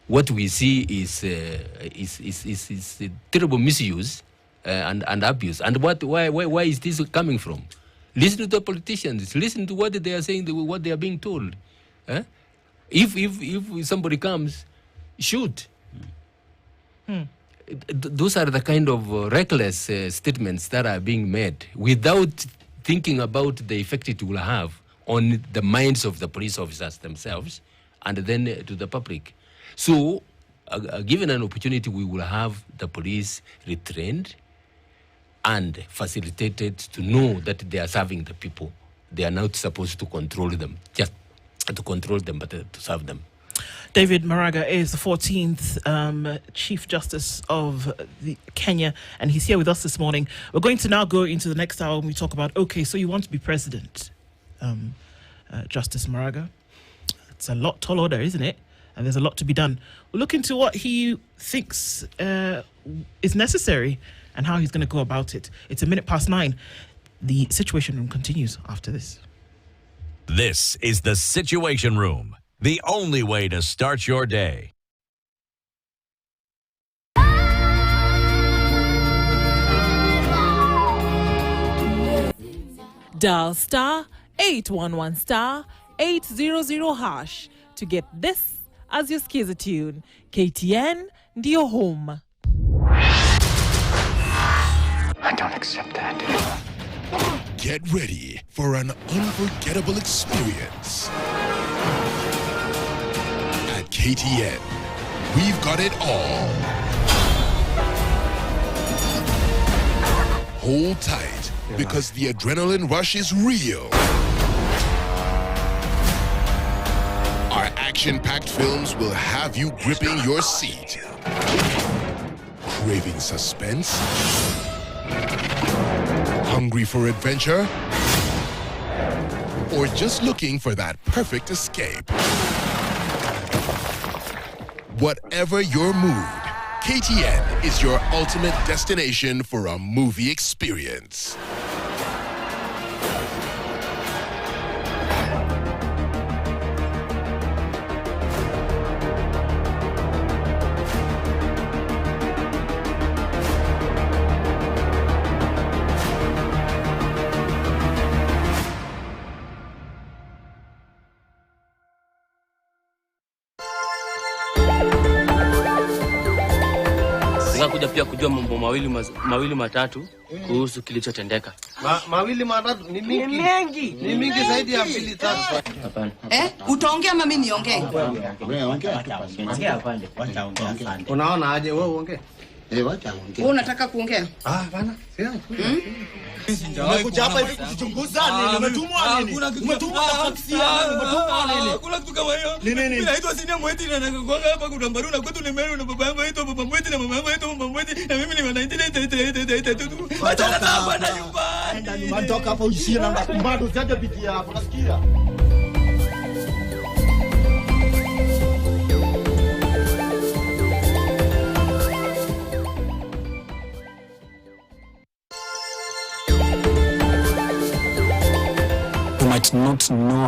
What we see is terrible misuse and abuse. And why is this coming from? Listen to the politicians. Listen to what they are saying, what they are being told. If somebody comes, shoot. Those are the kind of reckless statements that are being made without thinking about the effect it will have on the minds of the police officers themselves and then to the public. So, given an opportunity, we will have the police retrained and facilitated to know that they are serving the people. They are not supposed to control them, just to control them, but to serve them. David Maraga is the 14th Chief Justice of Kenya, and he's here with us this morning. We're going to now go into the next hour when we talk about, okay, so you want to be president, Justice Maraga. It's a tall order, isn't it? And there's a lot to be done. We'll look into what he thinks is necessary and how he's going to go about it. It's 9:01. The Situation Room continues after this. This is the Situation Room, the only way to start your day. Dial star 811 star 800 hash to get this as your skiza tune. KTN, ndio home. I don't accept that. Get ready for an unforgettable experience. At KTN, we've got it all. Hold tight, because the adrenaline rush is real. Our action-packed films will have you gripping your seat. Craving suspense? Hungry for adventure? Or just looking for that perfect escape? Whatever your mood, KTN is your ultimate destination for a movie experience. Kuja pia kujua mambo mawili matatu kuhusu kilichotendeka. Mawili matatu ni mingi. Ni mingi zaidi ya 2-3. Hapana. Utaongea mimi niongee? Wewe ongea. Unaona aje wewe uongee? Wacha ongea. Wewe unataka kuongea? Hapana. Sio. Umekuja hapa hivi kuchunguza nini? Umetumwa nini? Umetumwa taksi nini? Umetumwa nini? Kuna kitu kama hiyo. Nini? Mimi naitwa Sina Mweti na nakuanga hapa kuna Mbaruna kwetu ni Meru na baba yangu aitwa Baba Mweti na mama yangu aitwa Mama Mweti na mimi ni wa 1988. Acha na bwana nyumbani. Ndio nyumbani toka hapo usiye na bado usiaje pitia hapo nasikia.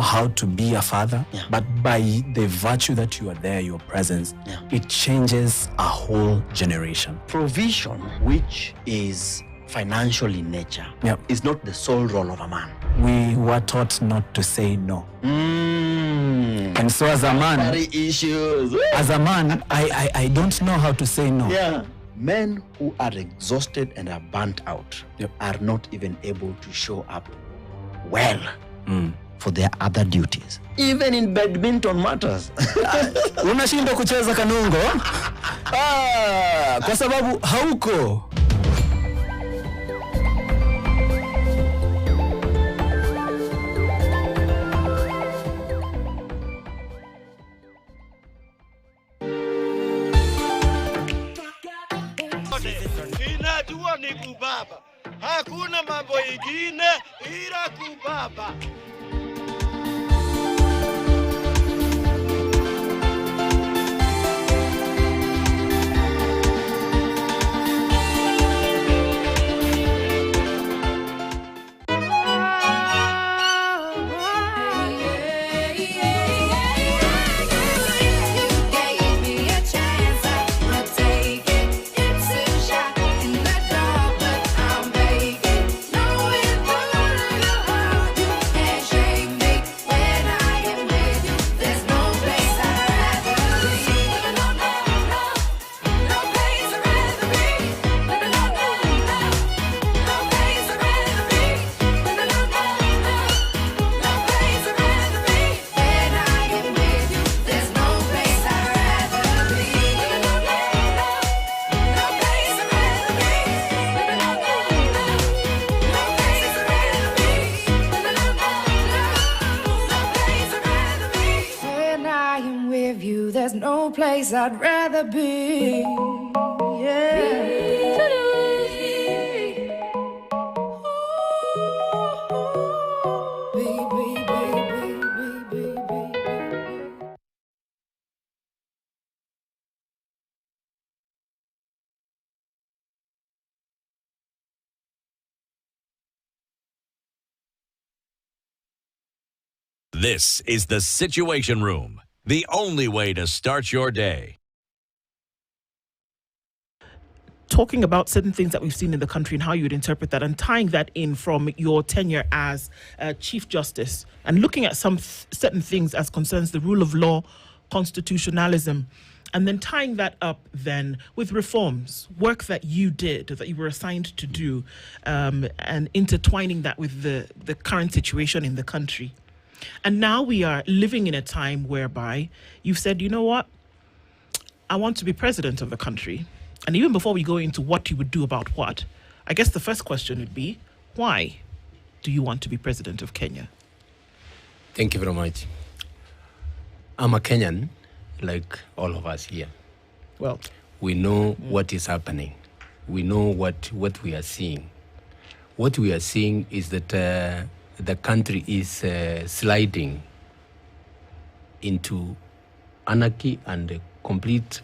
how to be a father, but by the virtue that you are there, your presence, it changes a whole generation. Provision, which is financial in nature, is not the sole role of a man. We were taught not to say no. And so as a man, I don't know how to say no. Yeah. Men who are exhausted and are burnt out are not even able to show up well for their other duties. Even in badminton matters. Unashindwa kucheza kanungo kwa sababu hauko. Inajua ni kubaba. Hakuna mambo ingine ila kubaba. There's no place I'd rather be. This is the Situation Room, the only way to start your day. Talking about certain things that we've seen in the country and how you would interpret that, and tying that in from your tenure as Chief Justice, and looking at some certain things as concerns the rule of law, constitutionalism, and then tying that up then with reforms, work that you did, that you were assigned to do, and intertwining that with the current situation in the country. And now we are living in a time whereby you've said, you know what, I want to be president of the country. And even before we go into what you would do about what, I guess the first question would be, why do you want to be president of Kenya? Thank you very much. I'm a Kenyan, like all of us here. Well, we know what is happening. We know what we are seeing. What we are seeing is that the country is sliding into anarchy and complete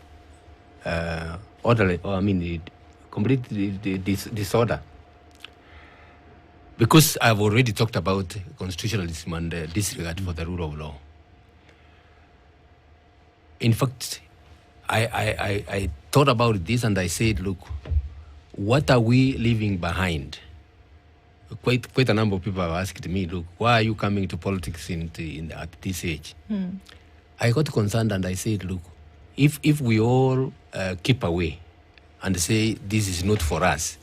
complete disorder. Because I've already talked about constitutionalism and disregard for the rule of law. In fact, I thought about this and I said, look, what are we leaving behind? Quite a number of people have asked me, look, why are you coming to politics at this age? I got concerned and I said, look, if we all keep away and say this is not for us,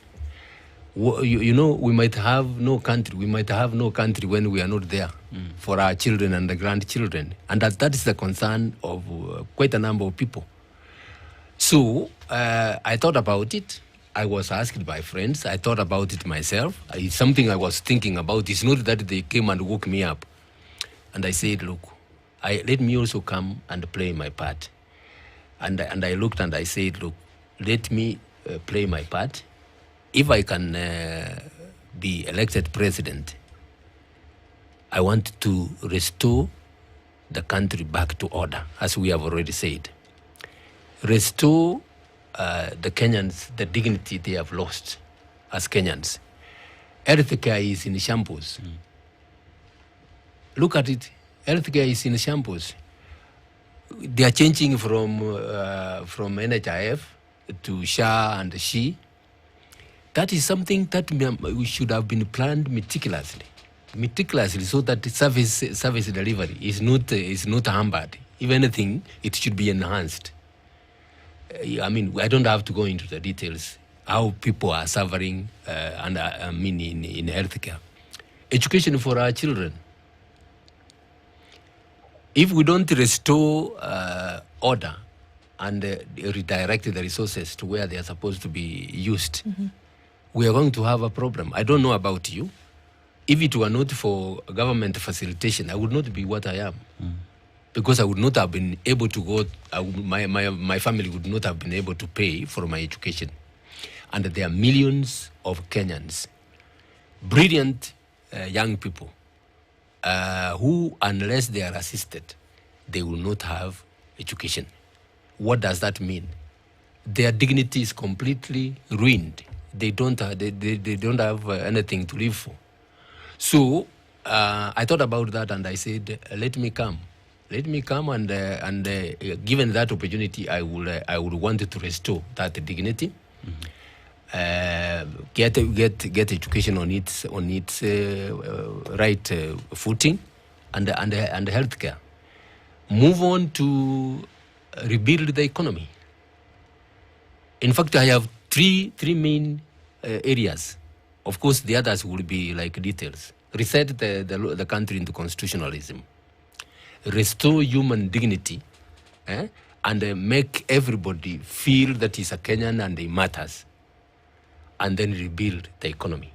you know, we might have no country. We might have no country when we are not there for our children and the grandchildren. And that is the concern of quite a number of people. So I thought about it. I was asked by friends. I thought about it myself. It's something I was thinking about. It's not that they came and woke me up. And I said, look, let me also come and play my part. And I looked and I said, look, let me play my part. If I can be elected president, I want to restore the country back to order, as we have already said. Restore the Kenyans the dignity they have lost as Kenyans. Healthcare is in shambles. Look at it. Healthcare is in shambles. They are changing from NHIF to SHA and SHE. That is something that we should have been planned meticulously, so that service delivery is not hampered. If anything, it should be enhanced. I mean, I don't have to go into the details how people are suffering in healthcare. Education for our children. If we don't restore order and redirect the resources to where they are supposed to be used, we are going to have a problem. I don't know about you. If it were not for government facilitation, I would not be what I am. Because I would not have been able to go, my family would not have been able to pay for my education. And there are millions of Kenyans, brilliant young people, who, unless they are assisted, they will not have education. What does that mean? Their dignity is completely ruined. They don't have anything to live for. So I thought about that and I said, let me come and given that opportunity, I would want to restore that dignity. Get education on its right footing, and healthcare. Move on to rebuild the economy. In fact, I have three main areas. Of course, the others will be like details. Reset the country into constitutionalism. Restore human dignity, and make everybody feel that he's a Kenyan and he matters. And then rebuild the economy.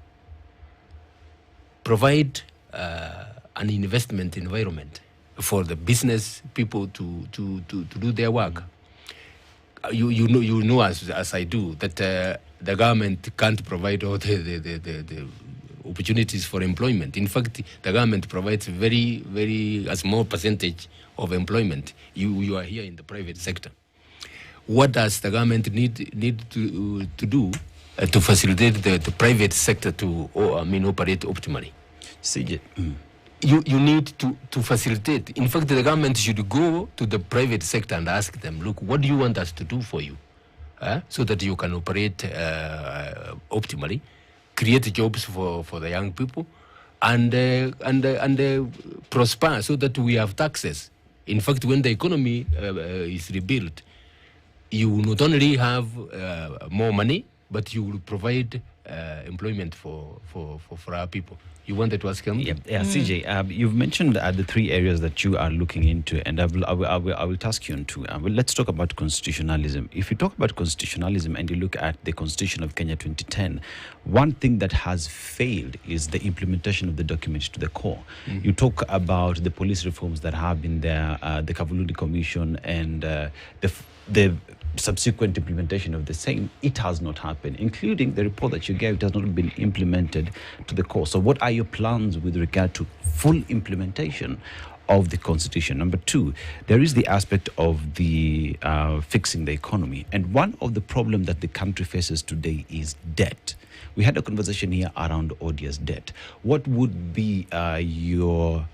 Provide an investment environment for the business people to do their work. You know as I do that the government can't provide all the opportunities for employment. In fact, the government provides very a small percentage of employment. You are here in the private sector. What does the government need to do to facilitate the private sector to operate optimally? CJ. You need to facilitate. In fact, the government should go to the private sector and ask them, look, what do you want us to do for you? So that you can operate optimally, create jobs for the young people, and prosper so that we have taxes. In fact, when the economy is rebuilt, you will not only have more money, but you will provide employment for our people. You wanted to ask him? Yeah, CJ, you've mentioned the three areas that you are looking into, and I will task you on two. Let's talk about constitutionalism. If you talk about constitutionalism and you look at the Constitution of Kenya 2010, one thing that has failed is the implementation of the document to the core. You talk about the police reforms that have been there, the Kavuludi Commission, and the subsequent implementation of the same. It has not happened, including the report that you gave. It has not been implemented to the core. So what are your plans with regard to full implementation of the Constitution? Number two, there is the aspect of the fixing the economy. And one of the problems that the country faces today is debt. We had a conversation here around odious debt. What would be your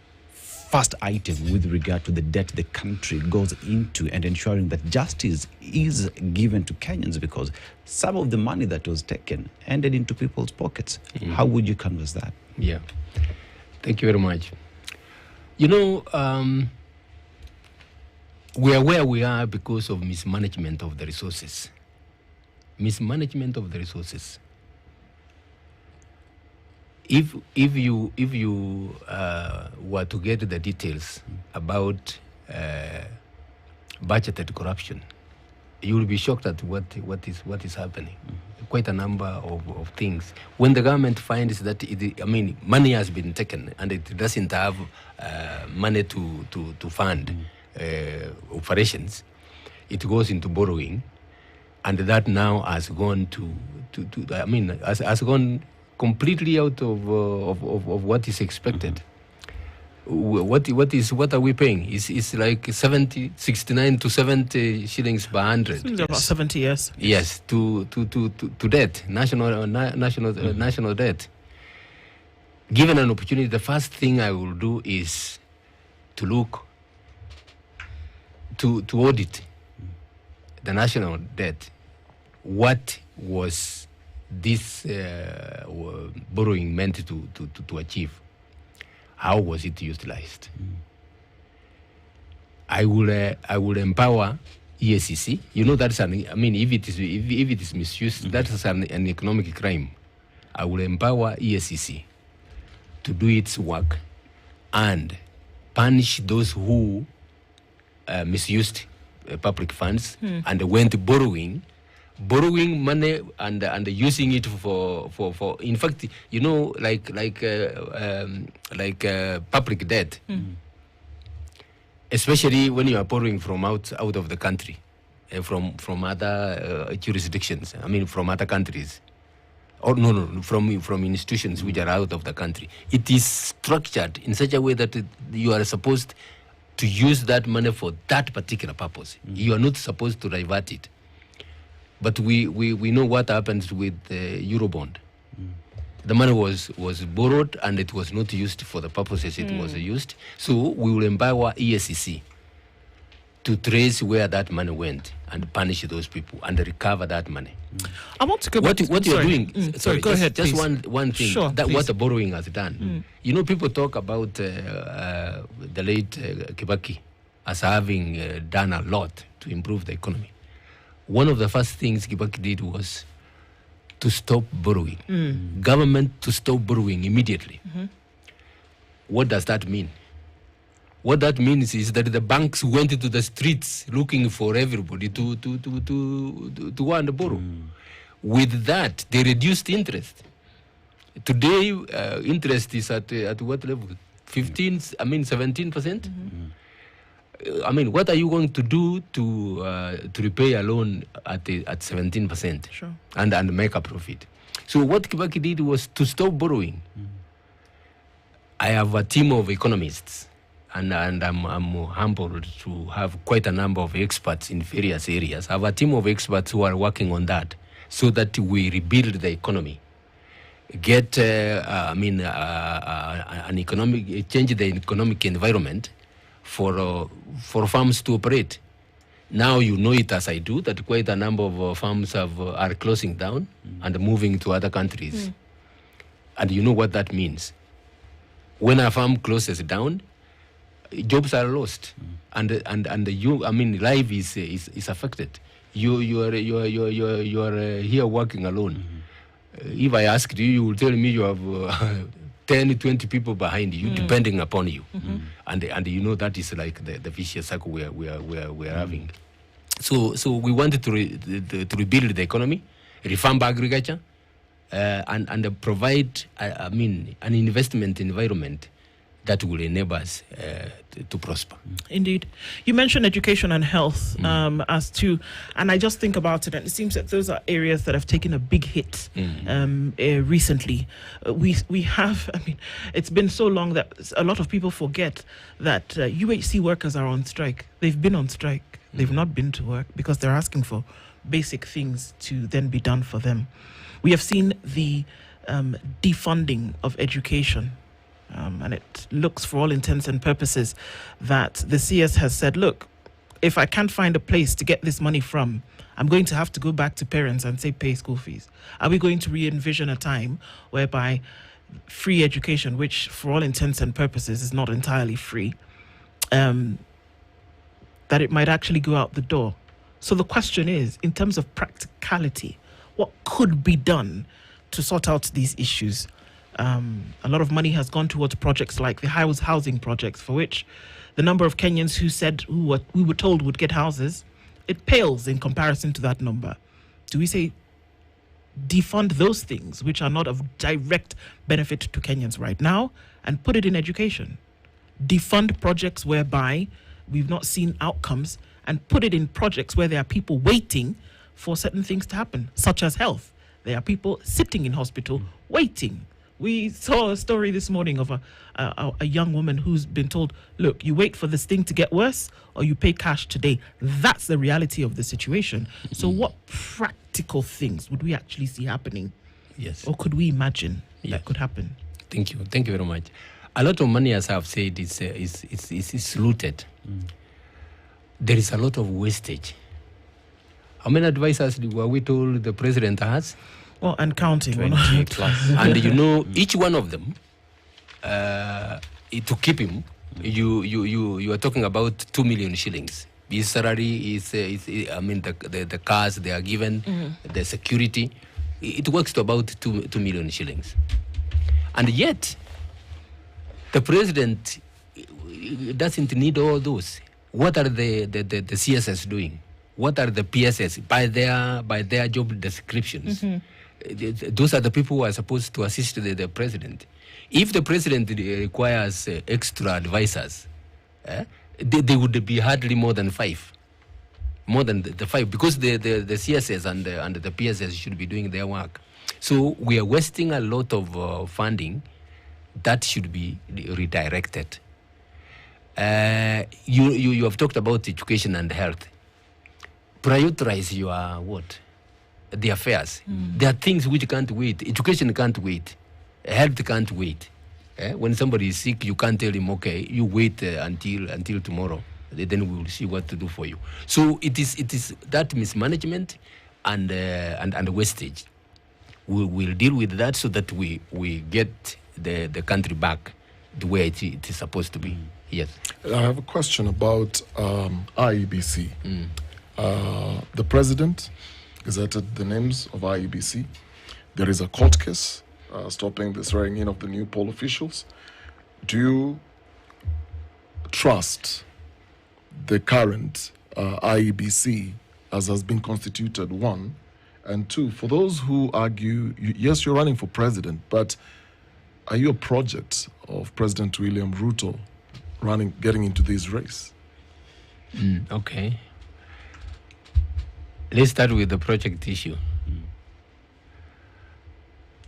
first item with regard to the debt the country goes into and ensuring that justice is given to Kenyans, because some of the money that was taken ended into people's pockets? How would you canvass that? Yeah, thank you very much. You know, we are where we are because of mismanagement of the resources. Mismanagement of the resources. If you were to get the details about budgeted corruption, you will be shocked at what is happening. Quite a number of things. When the government finds that money has been taken and it doesn't have money to fund operations, it goes into borrowing, and that now has gone has gone completely out of what is expected. What are we paying? It's like 69 to 70 shillings per 100. Yes. About 70 years. Yes, to debt, national debt. Given an opportunity, the first thing I will do is to look, to audit the national debt. What was this borrowing meant to achieve? How was it utilized? I will empower EACC. You know, that's if it is misused, that's an economic crime. I will empower EACC to do its work and punish those who misused public funds and went borrowing money and using it for in fact, you know, like public debt, especially when you are borrowing from out of the country, from other jurisdictions. From other countries, or from institutions which are out of the country. It is structured in such a way that you are supposed to use that money for that particular purpose. You are not supposed to divert it. But we know what happens with the Eurobond. The money was borrowed and it was not used for the purposes it was used. So we will empower EACC to trace where that money went and punish those people and recover that money. I want to go back what you're doing. Sorry, go ahead. Just please. one thing. Sure, that please. what the borrowing has done. You know, people talk about the late Kibaki as having done a lot to improve the economy. One of the first things Kibaki did was to stop borrowing. Government to stop borrowing immediately. What does that mean? What that means is that the banks went into the streets looking for everybody to go and borrow. With that, they reduced interest. Today, interest is at what level? 17%? What are you going to do to repay a loan at 17%? Sure. And make a profit? So what Kibaki did was to stop borrowing. I have a team of economists, and I'm humbled to have quite a number of experts in various areas. I have a team of experts who are working on that so that we rebuild the economy, get change the economic environment for farms to operate. Now you know it as I do that quite a number of farms are closing down and moving to other countries, and you know what that means. When a farm closes down, jobs are lost, and life is affected. You are here working alone. If I asked you, you will tell me you have 10, 20 people behind you, depending upon you, and you know that is like the vicious circle we are having. So we wanted to rebuild the economy, reform agriculture, and provide an investment environment that will enable us to prosper. Indeed. You mentioned education and health as two, and I just think about it, and it seems that those are areas that have taken a big hit recently. We have, it's been so long that a lot of people forget that UHC workers are on strike. They've been on strike. They've not been to work because they're asking for basic things to then be done for them. We have seen the defunding of education. And it looks, for all intents and purposes, that the CS has said, look, if I can't find a place to get this money from, I'm going to have to go back to parents and say, pay school fees. Are we going to re-envision a time whereby free education, which for all intents and purposes is not entirely free, that it might actually go out the door? So the question is, in terms of practicality, what could be done to sort out these issues? A lot of money has gone towards projects like the housing projects, for which the number of Kenyans who we were told would get houses, it pales in comparison to that number. Do we say defund those things which are not of direct benefit to Kenyans right now and put it in education? Defund projects whereby we've not seen outcomes and put it in projects where there are people waiting for certain things to happen, such as health. There are people sitting in hospital waiting. We saw a story this morning of a young woman who's been told, look, you wait for this thing to get worse or you pay cash today. That's the reality of the situation. So what practical things would we actually see happening? Yes. Or could we imagine that could happen? Thank you very much. a lot of money, as I've said, is looted. There is a lot of wastage. How many advisors were we told the president has? Well, and counting. 20 plus. And each one of them, to keep him, you are talking about 2 million shillings. His salary is the cars they are given, the security, it works to about 2 million shillings. And yet, the president doesn't need all those. What are the CSS doing? What are the PSS by their job descriptions? Those are the people who are supposed to assist the president. If the president requires extra advisors, they would be hardly more than 5. More than the 5, because the CSS and the PSS should be doing their work. So we are wasting a lot of funding that should be redirected. You have talked about education and health. Prioritize your the affairs. There are things which can't wait. Education can't wait. Health can't wait. When somebody is sick, you can't tell him, okay, you wait until tomorrow. Then we will see what to do for you. So it is that mismanagement and wastage. We will deal with that so that we get the country back the way it is supposed to be. Yes. I have a question about IEBC. The president gazetted the names of IEBC. There is a court case stopping the swearing in of the new poll officials. Do you trust the current IEBC as has been constituted, 1? And 2, for those who argue, yes, you're running for president, but are you a project of President William Ruto getting into this race? Okay. Let's start with the project issue.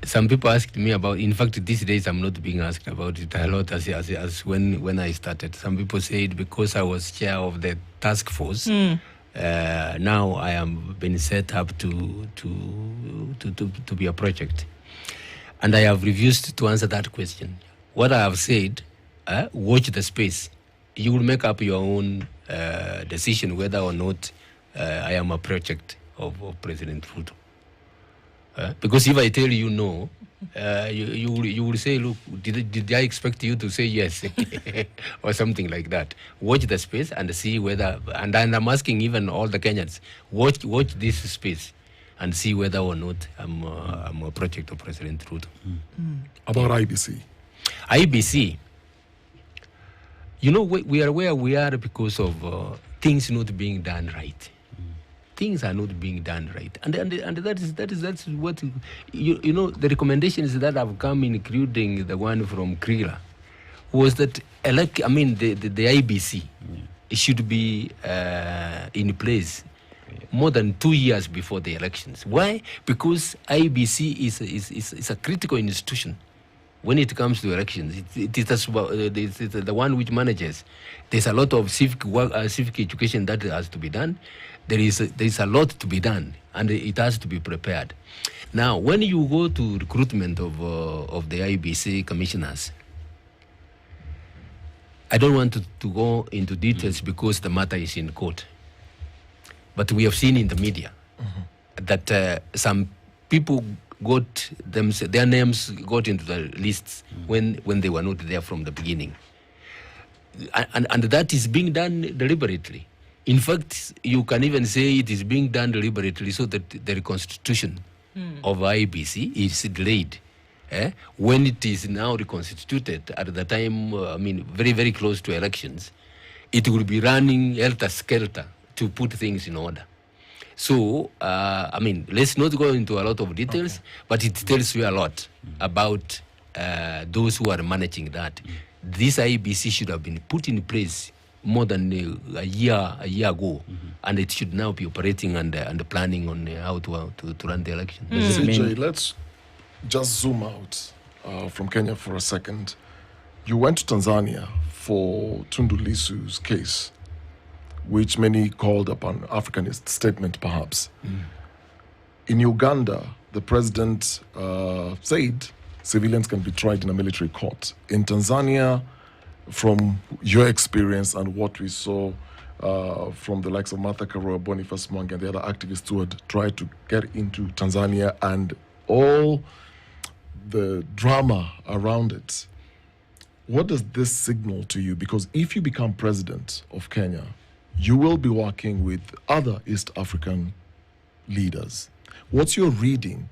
Some people asked me about, in fact, these days I'm not being asked about it a lot as when I started. Some people said because I was chair of the task force, now I am been set up to be a project. And I have refused to answer that question. What I have said, watch the space. You will make up your own decision whether or not I am a project of President Ruto. Because if I tell you no, you will say, look, did I expect you to say yes? Or something like that. Watch the space and see whether, and I'm asking even all the Kenyans, watch this space and see whether or not I'm a project of President Ruto. About IBC? IBC, we are where we are because of things not being done right. Things are not being done right, and that's what the recommendations that have come, including the one from Krila, was that the IBC it should be in place more than 2 years before the elections. Why? Because IBC is a critical institution when it comes to elections. It is the one which manages. There's a lot of civic work, civic education that has to be done. There is a lot to be done, and it has to be prepared. Now, when you go to recruitment of the IBC commissioners, I don't want to go into details because the matter is in court. But we have seen in the media that some people got their names got into the lists when they were not there from the beginning, and that is being done deliberately. In fact, you can even say it is being done deliberately so that the reconstitution of IBC is delayed. When it is now reconstituted at the time, very, very close to elections, it will be running helter-skelter to put things in order. So, let's not go into a lot of details, but it tells you a lot about those who are managing that. This IBC should have been put in place more than a year ago, and it should now be operating and planning on how to run the election. CJ, let's just zoom out from Kenya for a second. You went to Tanzania for Tundu Lissu's case, which many called a Pan-Africanist statement, perhaps. In Uganda, the president said civilians can be tried in a military court. In Tanzania, from your experience and what we saw from the likes of Martha Karua, Boniface Mwangi, and the other activists who had tried to get into Tanzania and all the drama around it, what does this signal to you? Because if you become president of Kenya, you will be working with other East African leaders. What's your reading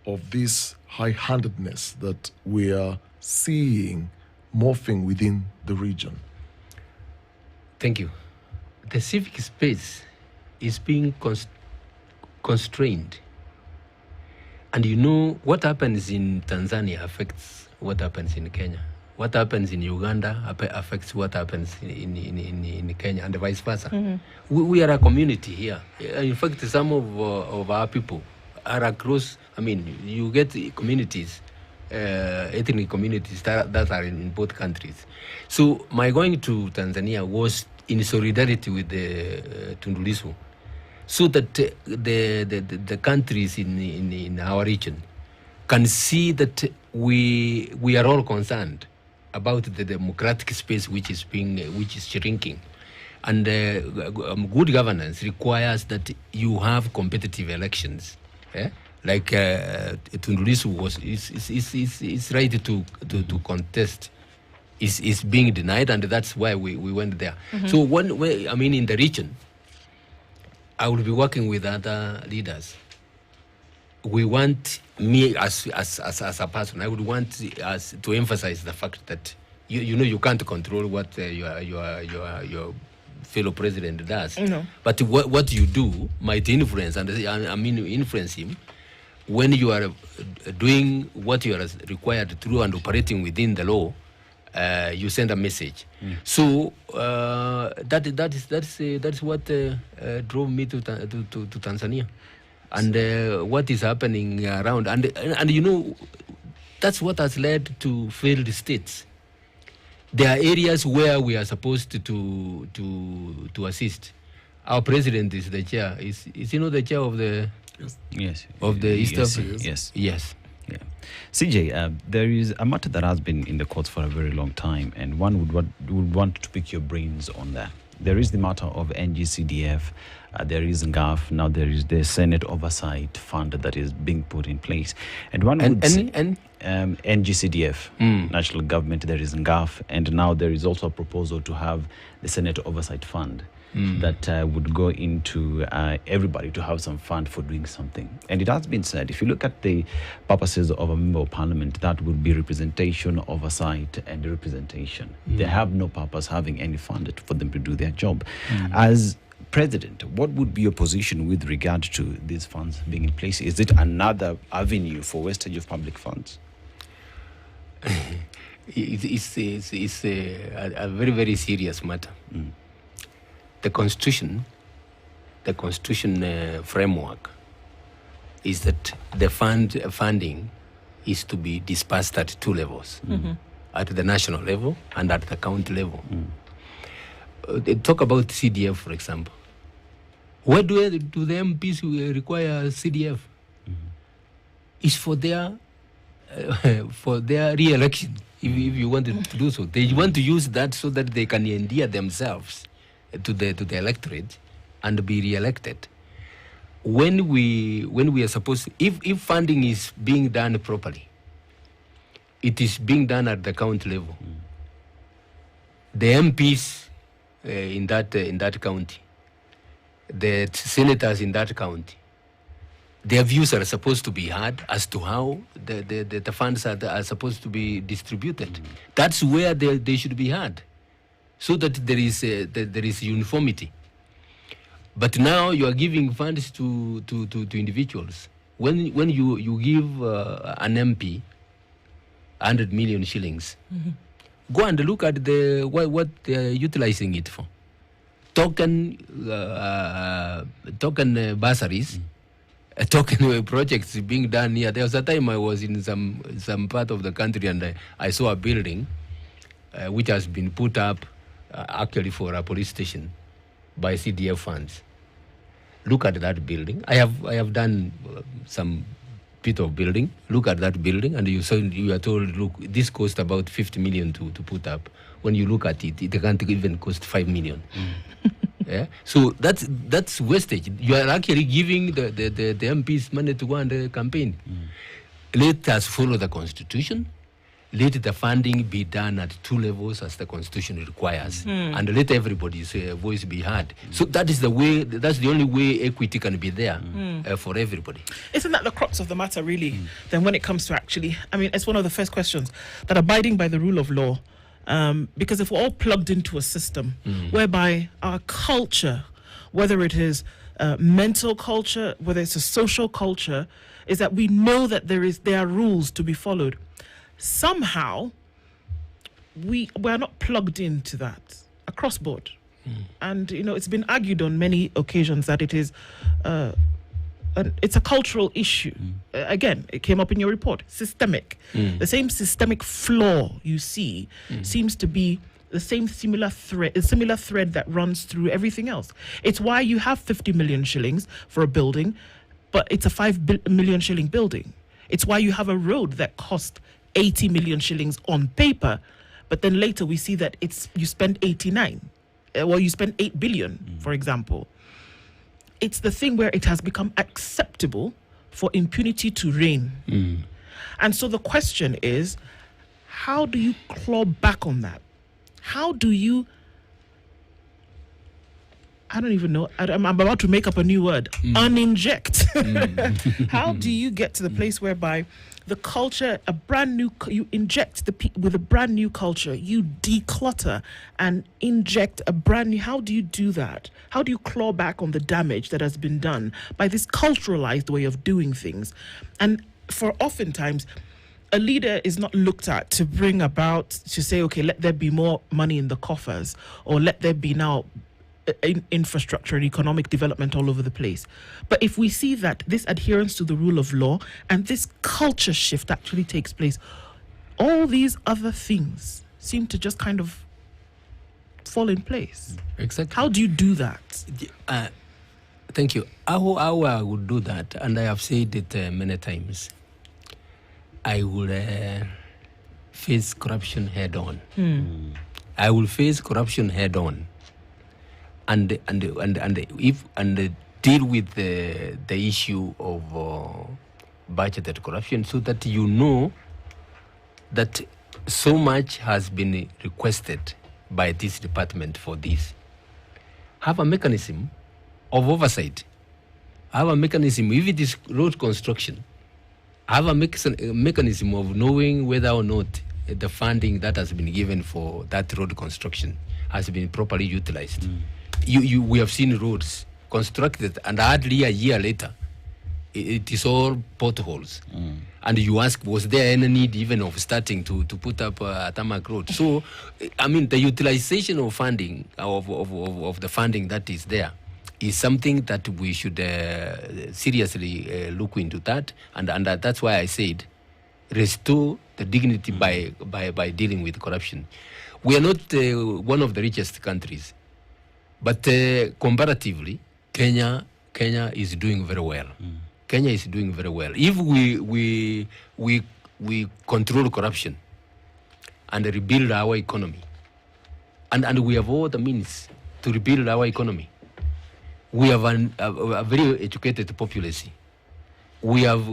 of this high-handedness that we are seeing morphing within the region? Thank you. The civic space is being constrained. And you know, what happens in Tanzania affects what happens in Kenya. What happens in Uganda affects what happens in Kenya, and vice versa. Mm-hmm. We are a community here. In fact, some of our people are across, I mean, you get communities, ethnic communities that are in both countries. So my going to Tanzania was in solidarity with the Tundu Lissu, so that the countries in our region can see that we are all concerned about the democratic space which is shrinking, and good governance requires that you have competitive elections. Like Tundu Lissu is right to contest. Is being denied, and that's why we went there. Mm-hmm. So in the region, I will be working with other leaders. We want, me as a person, I would want us to emphasize the fact that you can't control what your fellow president does. No. But what you do might influence, and influence him when you are doing what you are required to do and operating within the law. You send a message. So that's what drove me to Tanzania, and what is happening around, and you know, that's what has led to failed states. There are areas where we are supposed to assist. Our president is the chair. Is the chair of the East Africa? Yes. Yeah. CJ, there is a matter that has been in the courts for a very long time, and one would want to pick your brains on that. There is the matter of NGCDF, there is NGAF, now there is the Senate Oversight Fund that is being put in place. And one would say, NGCDF, national government, there is NGAF, and now there is also a proposal to have the Senate Oversight Fund. That would go into everybody to have some fund for doing something. And it has been said, if you look at the purposes of a member of parliament, that would be representation, oversight, and representation. They have no purpose having any fund for them to do their job. As president, what would be your position with regard to these funds being in place? Is it another avenue for wastage of public funds? It's a very, very serious matter. The constitution framework is that the funding is to be dispersed at two levels, at the national level and at the county level. They talk about CDF, for example. Why do the MPs require CDF? It's for their re-election, if you wanted to do so. They want to use that so that they can endear themselves to the electorate and be re-elected. When we are supposed to, if funding is being done properly, it is being done at the county level. The MPs in that county, the senators in that county, their views are supposed to be heard as to how the funds are supposed to be distributed. That's where they should be heard, so that there is uniformity. But now you are giving funds to individuals. When you give an MP 100 million shillings, go and look at what they are utilizing it for. Token bursaries, token projects being done here. There was a time I was in some part of the country, and I saw a building which has been put up actually for a police station by CDF funds. Look at that building. I have done some bit of building. Look at that building, and you are told, look, this cost about 50 million to put up. When you look at it, it can't even cost 5 million. Yeah? So that's wastage. You are actually giving the MPs money to go and campaign. Let us follow the Constitution. Let the funding be done at 2 levels as the Constitution requires, and let everybody's voice be heard. So that is the way. That's the only way equity can be there for everybody. Isn't that the crux of the matter, really? Then, when it comes to actually, I mean, it's one of the first questions, that abiding by the rule of law, because if we're all plugged into a system whereby our culture, whether it is mental culture, whether it's a social culture, is that we know that there are rules to be followed. Somehow we are not plugged into that across board, and it's been argued on many occasions that it is it's a cultural issue. Again, it came up in your report, systemic. The same systemic flaw you see seems to be the same similar thread that runs through everything else. It's why you have 50 million shillings for a building, but it's a 5 million shilling building. It's why you have a road that cost 80 million shillings on paper, but then later we see that you spend 89, or you spend 8 billion, for example. It's the thing where it has become acceptable for impunity to reign. And so the question is, how do you claw back on that? How do you, I don't even know, I'm about to make up a new word, uninject. How do you get to the place whereby the culture, you inject with a brand new culture, you declutter and inject a brand new, how do you do that? How do you claw back on the damage that has been done by this culturalized way of doing things? And for oftentimes, a leader is not looked at to bring about, to say, okay, let there be more money in the coffers, or let there be now infrastructure and economic development all over the place. But if we see that this adherence to the rule of law and this culture shift actually takes place, all these other things seem to just kind of fall in place. Exactly. How do you do that? Thank you. How I would do that, and I have said it many times, I will face corruption head on. I will face corruption head on. And deal with the issue of budgeted corruption, so that you know that so much has been requested by this department for this. Have a mechanism of oversight. Have a mechanism, if it is road construction, have a mechanism of knowing whether or not the funding that has been given for that road construction has been properly utilized. We have seen roads constructed, and hardly a year later, it is all potholes. And you ask, was there any need even of starting to put up a tarmac road? So, I mean, the utilization of funding, of the funding that is there, is something that we should seriously look into that. And that's why I said, restore the dignity by dealing with corruption. We are not one of the richest countries. But comparatively, Kenya is doing very well. Kenya is doing very well. If we control corruption and rebuild our economy, and we have all the means to rebuild our economy. We have a very educated population. We have,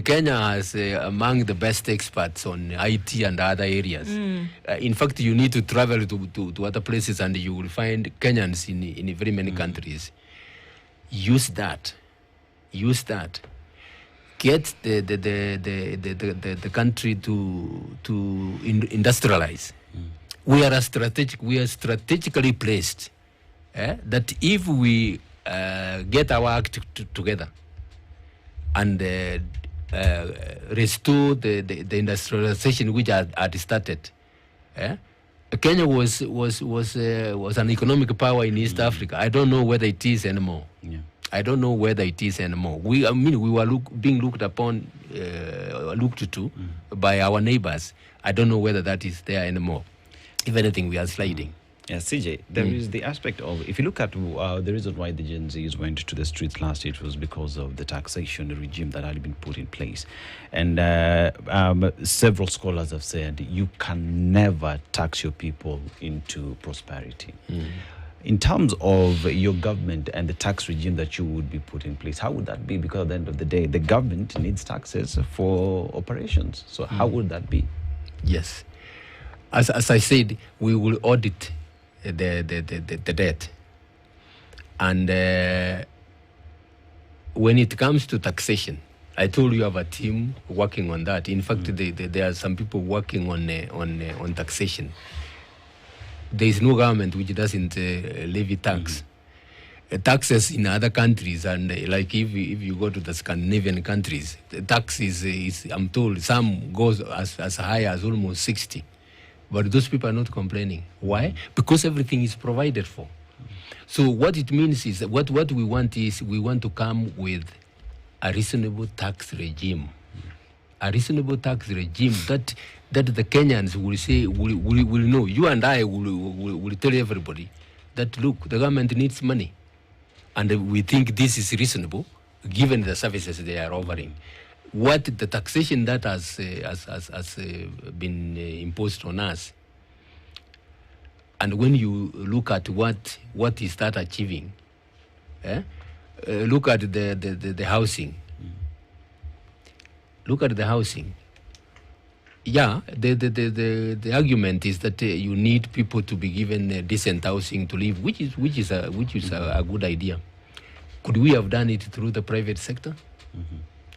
Kenya is among the best experts on IT and other areas. In fact, you need to travel to other places and you will find Kenyans in very many countries. Use that. Get the country to industrialize. We are strategically placed. That if we get our act together and restore the industrialization which had started. Kenya was an economic power in East Africa. I don't know whether it is anymore. I don't know whether it is anymore. We were being looked to by our neighbors. I don't know whether that is there anymore. If anything, we are sliding. Yeah, CJ, there is the aspect of, if you look at the reason why the Gen Zs went to the streets last year, it was because of the taxation regime that had been put in place. And several scholars have said you can never tax your people into prosperity. In terms of your government and the tax regime that you would be put in place, how would that be? Because at the end of the day, the government needs taxes for operations. So how would that be? Yes. As I said, we will audit the debt. And when it comes to taxation, I told you I have a team working on that. In fact, there are some people working on taxation. There is no government which doesn't levy tax. Taxes in other countries, and like if you go to the Scandinavian countries, the tax is I'm told some goes as high as almost 60. But those people are not complaining. Why? Because everything is provided for. So what it means is that what we want is we want to come with a reasonable tax regime. A reasonable tax regime that the Kenyans will say, will know. You and I will tell everybody that, look, the government needs money. And we think this is reasonable given the services they are offering. What the taxation that has been imposed on us, and when you look at what is that achieving, look at the housing. Look at the housing. Yeah, the argument is that you need people to be given decent housing to live, which is a good idea. Could we have done it through the private sector?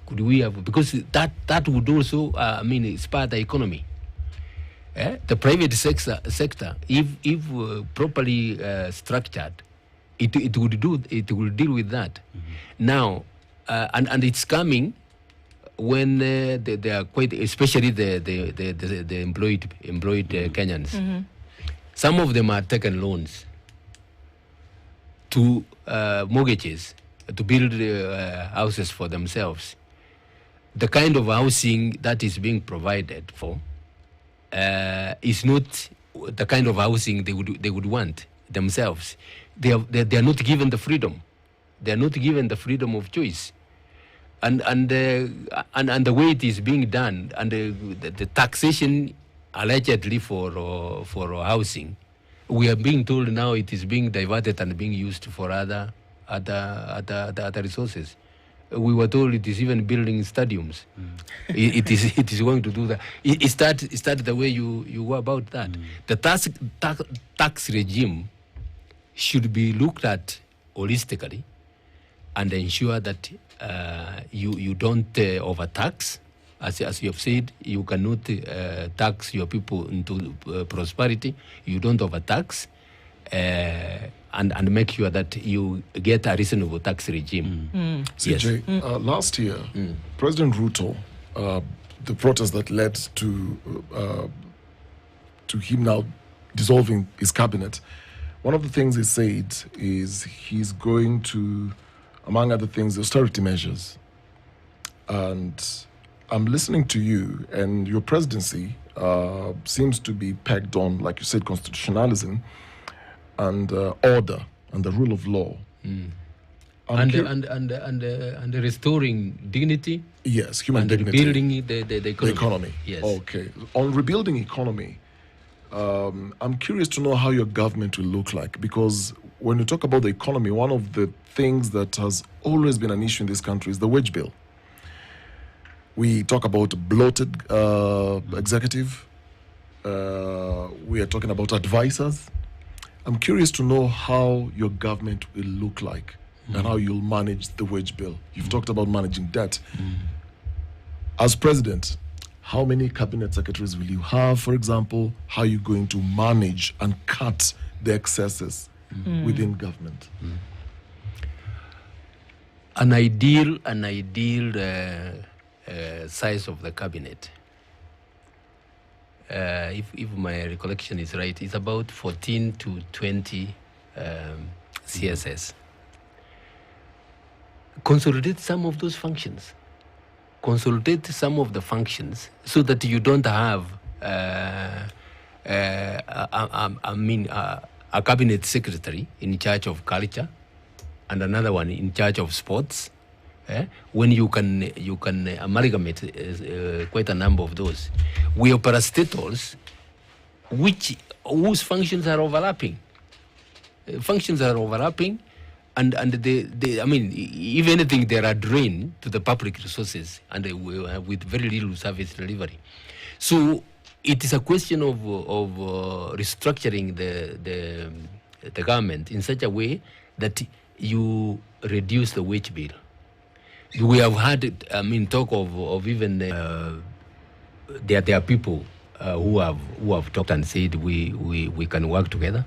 Could we have, because that would also spur the economy. The private sector, if properly structured, it will deal with that. Now, and it's coming when they are quite, especially the employed Kenyans. Some of them are taken loans to mortgages to build houses for themselves. The kind of housing that is being provided for is not the kind of housing they would want themselves. They are not given the freedom. They are not given the freedom of choice, and the way it is being done, and the taxation allegedly for housing, we are being told now it is being diverted and being used for other resources. We were told it is even building stadiums. It is going to do that. Is that the way you go about that? The tax regime should be looked at holistically and ensure that you don't overtax. As you have said, you cannot tax your people into prosperity. You don't overtax. And make sure that you get a reasonable tax regime. CJ, last year, President Ruto, the protest that led to him now dissolving his cabinet, one of the things he said is he's going to, among other things, austerity measures. And I'm listening to you, and your presidency seems to be pegged on, like you said, constitutionalism and order and the rule of law, and restoring dignity. Yes, human and dignity. Rebuilding the economy. Yes. Okay. On rebuilding economy, I'm curious to know how your government will look like, because when you talk about the economy, one of the things that has always been an issue in this country is the wage bill. We talk about bloated executive. We are talking about advisors. I'm curious to know how your government will look like and how you'll manage the wage bill. You've talked about managing debt. As president, how many cabinet secretaries will you have, for example? How are you going to manage and cut the excesses within government? An ideal size of the cabinet, if my recollection is right, is about 14 to 20 CSS. Consolidate some of those functions. Consolidate some of the functions so that you don't have a cabinet secretary in charge of culture, and another one in charge of sports. When you can amalgamate quite a number of those, we are parastatals whose functions are overlapping. And they I mean, if anything, they are drained to the public resources and with very little service delivery. So it is a question of restructuring the government in such a way that you reduce the wage bill. We have had, talk of even there are people who have talked and said we can work together.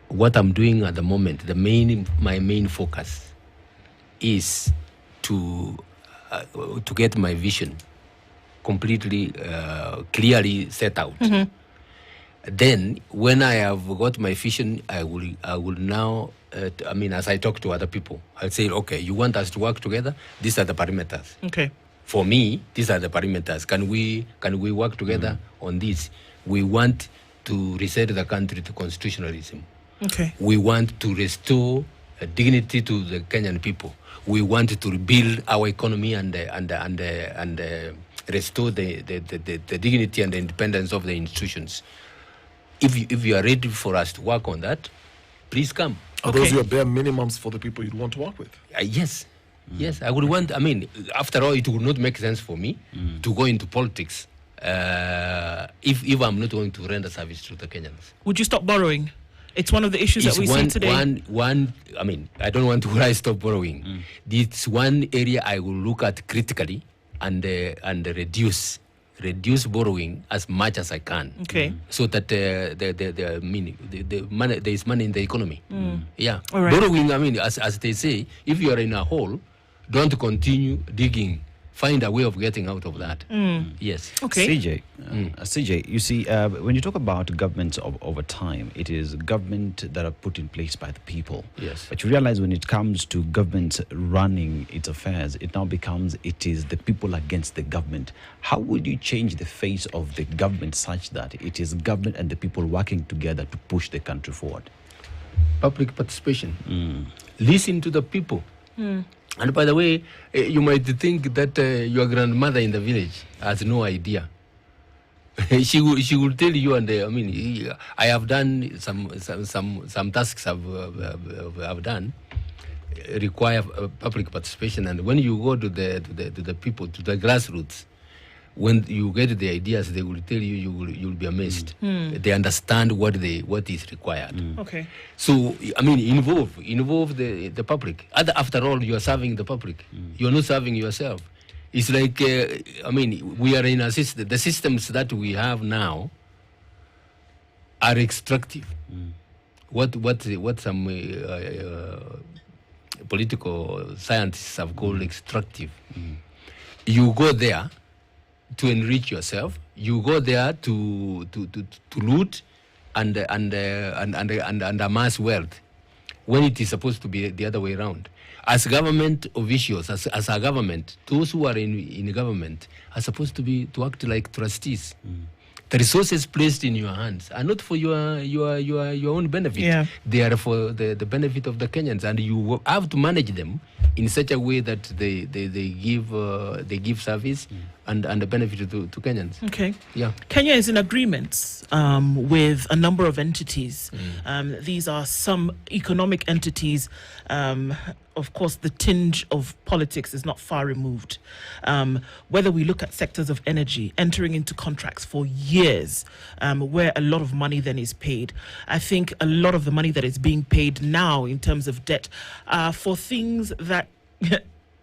What I'm doing at the moment, my main focus is to get my vision completely clearly set out. Mm-hmm. Then, when I have got my vision, I will now. As I talk to other people, I'll say, okay, you want us to work together? These are the parameters. Okay. For me, these are the parameters. Can we work together on this? We want to reset the country to constitutionalism. Okay. We want to restore dignity to the Kenyan people. We want to rebuild our economy and restore the dignity and the independence of the institutions. If you are ready for us to work on that, please come. Are those your bare minimums for the people you'd want to work with? Yes. Yes, I would want. After all, it would not make sense for me to go into politics if I'm not going to render service to the Kenyans. Would you stop borrowing? It's one of the issues that we see today. I don't want to stop borrowing. It's one area I will look at critically and reduce borrowing as much as I can. Okay. So that the money, there is money in the economy. Yeah. All right. Borrowing, as they say, if you are in a hole, don't continue digging. Find a way of getting out of that. Yes. Okay. CJ, you see, when you talk about governments over time, it is government that are put in place by the people. Yes. But you realize when it comes to government running its affairs, it now becomes it is the people against the government. How would you change the face of the government such that it is government and the people working together to push the country forward? Public participation. Listen to the people. And by the way, you might think that your grandmother in the village has no idea. she will tell you, and I have done some tasks I've done require public participation, and when you go to the people, to the grassroots, when you get the ideas, they will tell you you'll be amazed. They understand what is required. Okay. So involve the public. After all, you are serving the public. You are not serving yourself. It's like we are in a system. The systems that we have now are extractive. What some political scientists have called extractive. You go there to enrich yourself. You go there to loot and amass wealth, when it is supposed to be the other way around. As government officials, as a government, those who are in government are supposed to act like trustees. The resources placed in your hands are not for your own benefit. Yeah. They are for the benefit of the Kenyans, and you have to manage them in such a way that they give service and the benefit to Kenyans. Okay. Yeah. Kenya is in agreements with a number of entities. These are some economic entities. Of course, the tinge of politics is not far removed. Whether we look at sectors of energy, entering into contracts for years, where a lot of money then is paid. I think a lot of the money that is being paid now in terms of debt for things that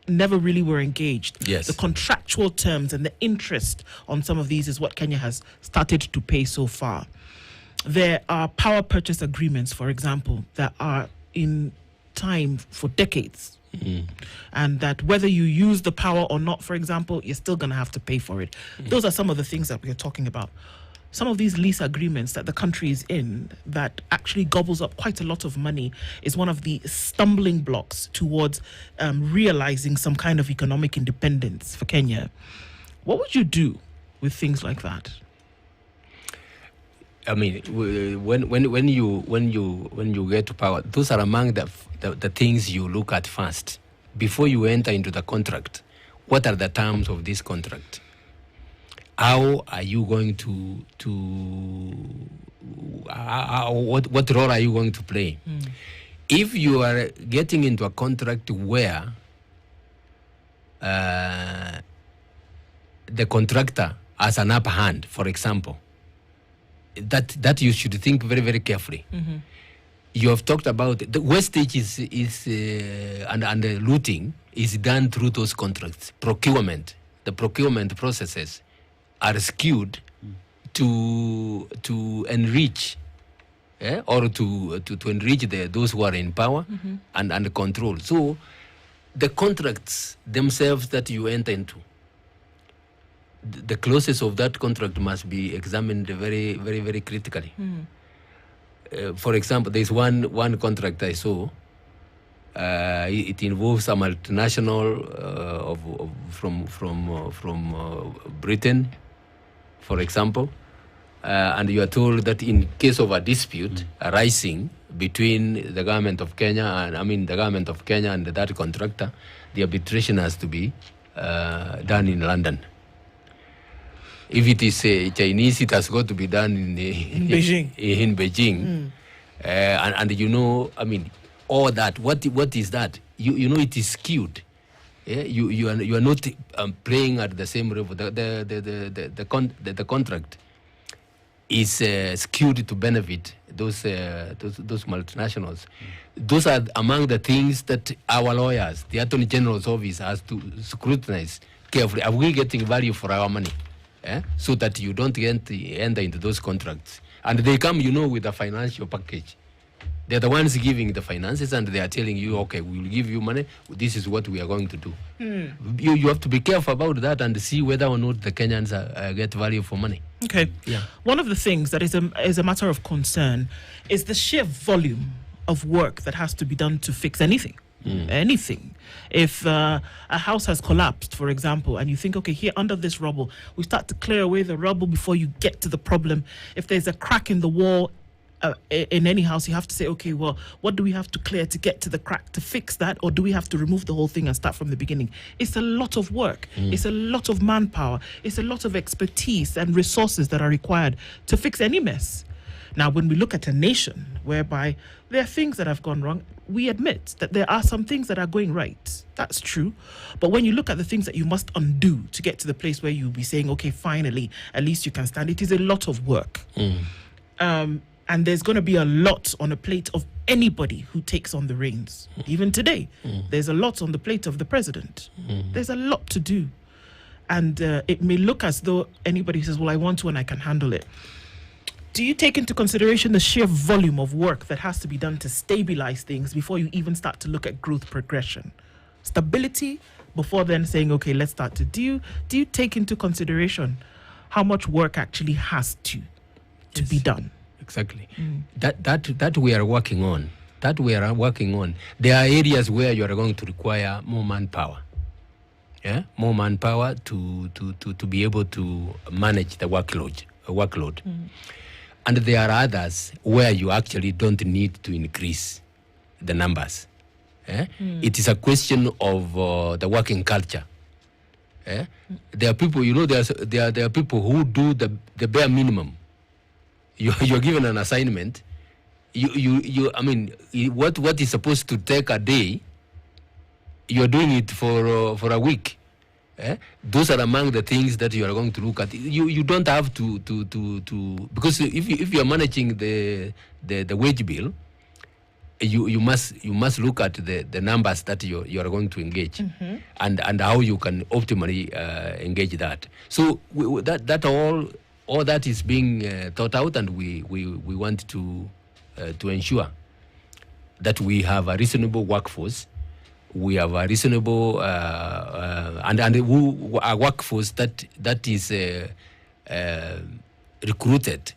never really were engaged. Yes. The contractual terms and the interest on some of these is what Kenya has started to pay so far. There are power purchase agreements, for example, that are in time for decades. And that whether you use the power or not, for example, you're still going to have to pay for it. Those are some of the things that we're talking about. Some of these lease agreements that the country is in that actually gobbles up quite a lot of money is one of the stumbling blocks towards realizing some kind of economic independence for Kenya. What would you do with things like that? I mean, when you get to power, those are among the things you look at first before you enter into the contract. What are the terms of this contract? How are you going what role are you going to play? If you are getting into a contract where the contractor has an upper hand, for example, that you should think very, very carefully. You have talked about the wastage and the looting is done through those contracts. Procurement, the procurement processes are skewed to enrich, or to enrich those who are in power and control. So the contracts themselves that you enter into, the clauses of that contract must be examined very, very, very critically. For example, there's one contract I saw. It involves a multinational from Britain, for example, and you are told that in case of a dispute arising between the government of Kenya and that contractor, the arbitration has to be done in London. If it is Chinese, it has got to be done in Beijing. In Beijing, and you know, I mean, all that. What is that? You know, it is skewed. Yeah? You are not playing at the same level. The contract is skewed to benefit those multinationals. Those are among the things that our lawyers, the Attorney General's office, has to scrutinize carefully. Are we getting value for our money? So that you don't enter into those contracts. And they come, you know, with a financial package. They're the ones giving the finances, and they are telling you, okay, we'll give you money. This is what we are going to do. You have to be careful about that and see whether or not the Kenyans get value for money. Okay. Yeah. One of the things that is a matter of concern is the sheer volume of work that has to be done to fix anything. Anything. If a house has collapsed, for example, and you think, okay, here under this rubble, we start to clear away the rubble before you get to the problem. If there's a crack in the wall in any house, you have to say, okay, well, what do we have to clear to get to the crack to fix that? Or do we have to remove the whole thing and start from the beginning? It's a lot of work. It's a lot of manpower. It's a lot of expertise and resources that are required to fix any mess. Now, when we look at a nation whereby there are things that have gone wrong, we admit that there are some things that are going right. That's true. But when you look at the things that you must undo to get to the place where you'll be saying, okay, finally, at least you can stand, it is a lot of work. And there's going to be a lot on a plate of anybody who takes on the reins. Even today, there's a lot on the plate of the president. There's a lot to do. And it may look as though anybody says, well, I want to and I can handle it. Do you take into consideration the sheer volume of work that has to be done to stabilize things before you even start to look at growth progression? Stability before then saying, okay, let's start to do you take into consideration how much work actually has to be done? Exactly. That we are working on. There are areas where you are going to require more manpower. Yeah, more manpower to be able to manage the workload. And there are others where you actually don't need to increase the numbers. It is a question of the working culture. There are people, you know, there are people who do the bare minimum. You're given an assignment. I mean, what is supposed to take a day, you're doing it for a week. Those are among the things that you are going to look at. You don't have to because if you are managing the wage bill, you must look at the numbers that you are going to engage, and how you can optimally engage that. So all that is being thought out, and we want to ensure that we have a reasonable workforce. We have a reasonable and a workforce that is recruited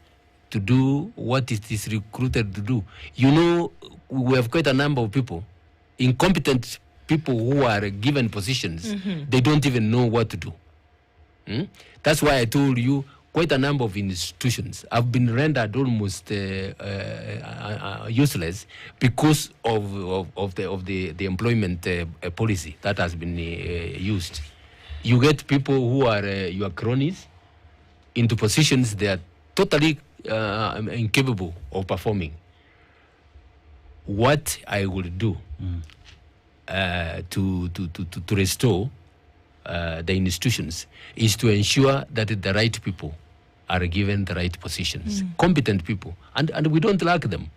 to do what it is recruited to do. You know, we have quite a number of people, incompetent people who are given positions. They don't even know what to do. That's why I told you, quite a number of institutions have been rendered almost useless because of the employment policy that has been used. You get people who are your cronies into positions they are totally incapable of performing. What I will do to restore the institutions is to ensure that the right people are given the right positions, competent people, and we don't lack them.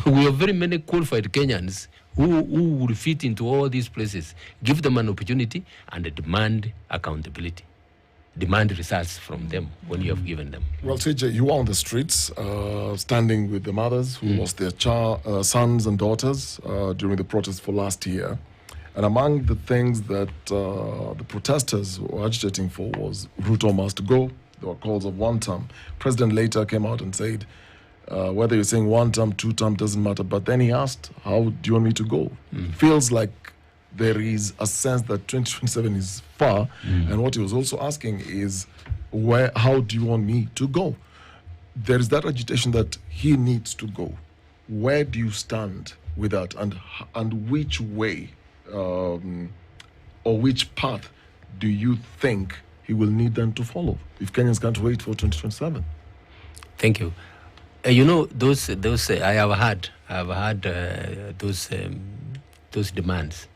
We have very many qualified Kenyans who will fit into all these places. Give them an opportunity and demand accountability. Demand results from them when you have given them. Well, CJ, you were on the streets, standing with the mothers who lost their sons and daughters during the protests for last year. And among the things that the protesters were agitating for was Ruto must go. There were calls of one term. President later came out and said, whether you're saying one term, two term, doesn't matter. But then he asked, how do you want me to go? Feels like there is a sense that 2027 is far. And what he was also asking is, how do you want me to go? There is that agitation that he needs to go. Where do you stand with that? And which way or which path do you think he will need them to follow if Kenyans can't wait for 2027? Thank you. You know, those I have had those demands.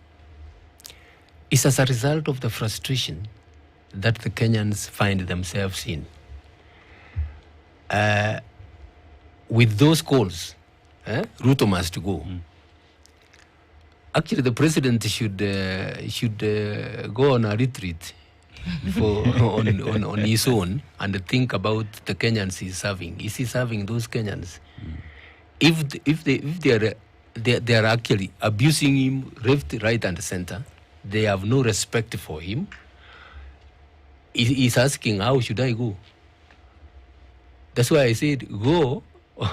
It's as a result of the frustration that the Kenyans find themselves in. With those calls, Ruto must go. Actually, the president should go on a retreat on his own and think about the Kenyans he's serving. Is he serving those Kenyans? If they are actually abusing him left, right, and center, they have no respect for him. He's asking, how should I go? That's why I said, go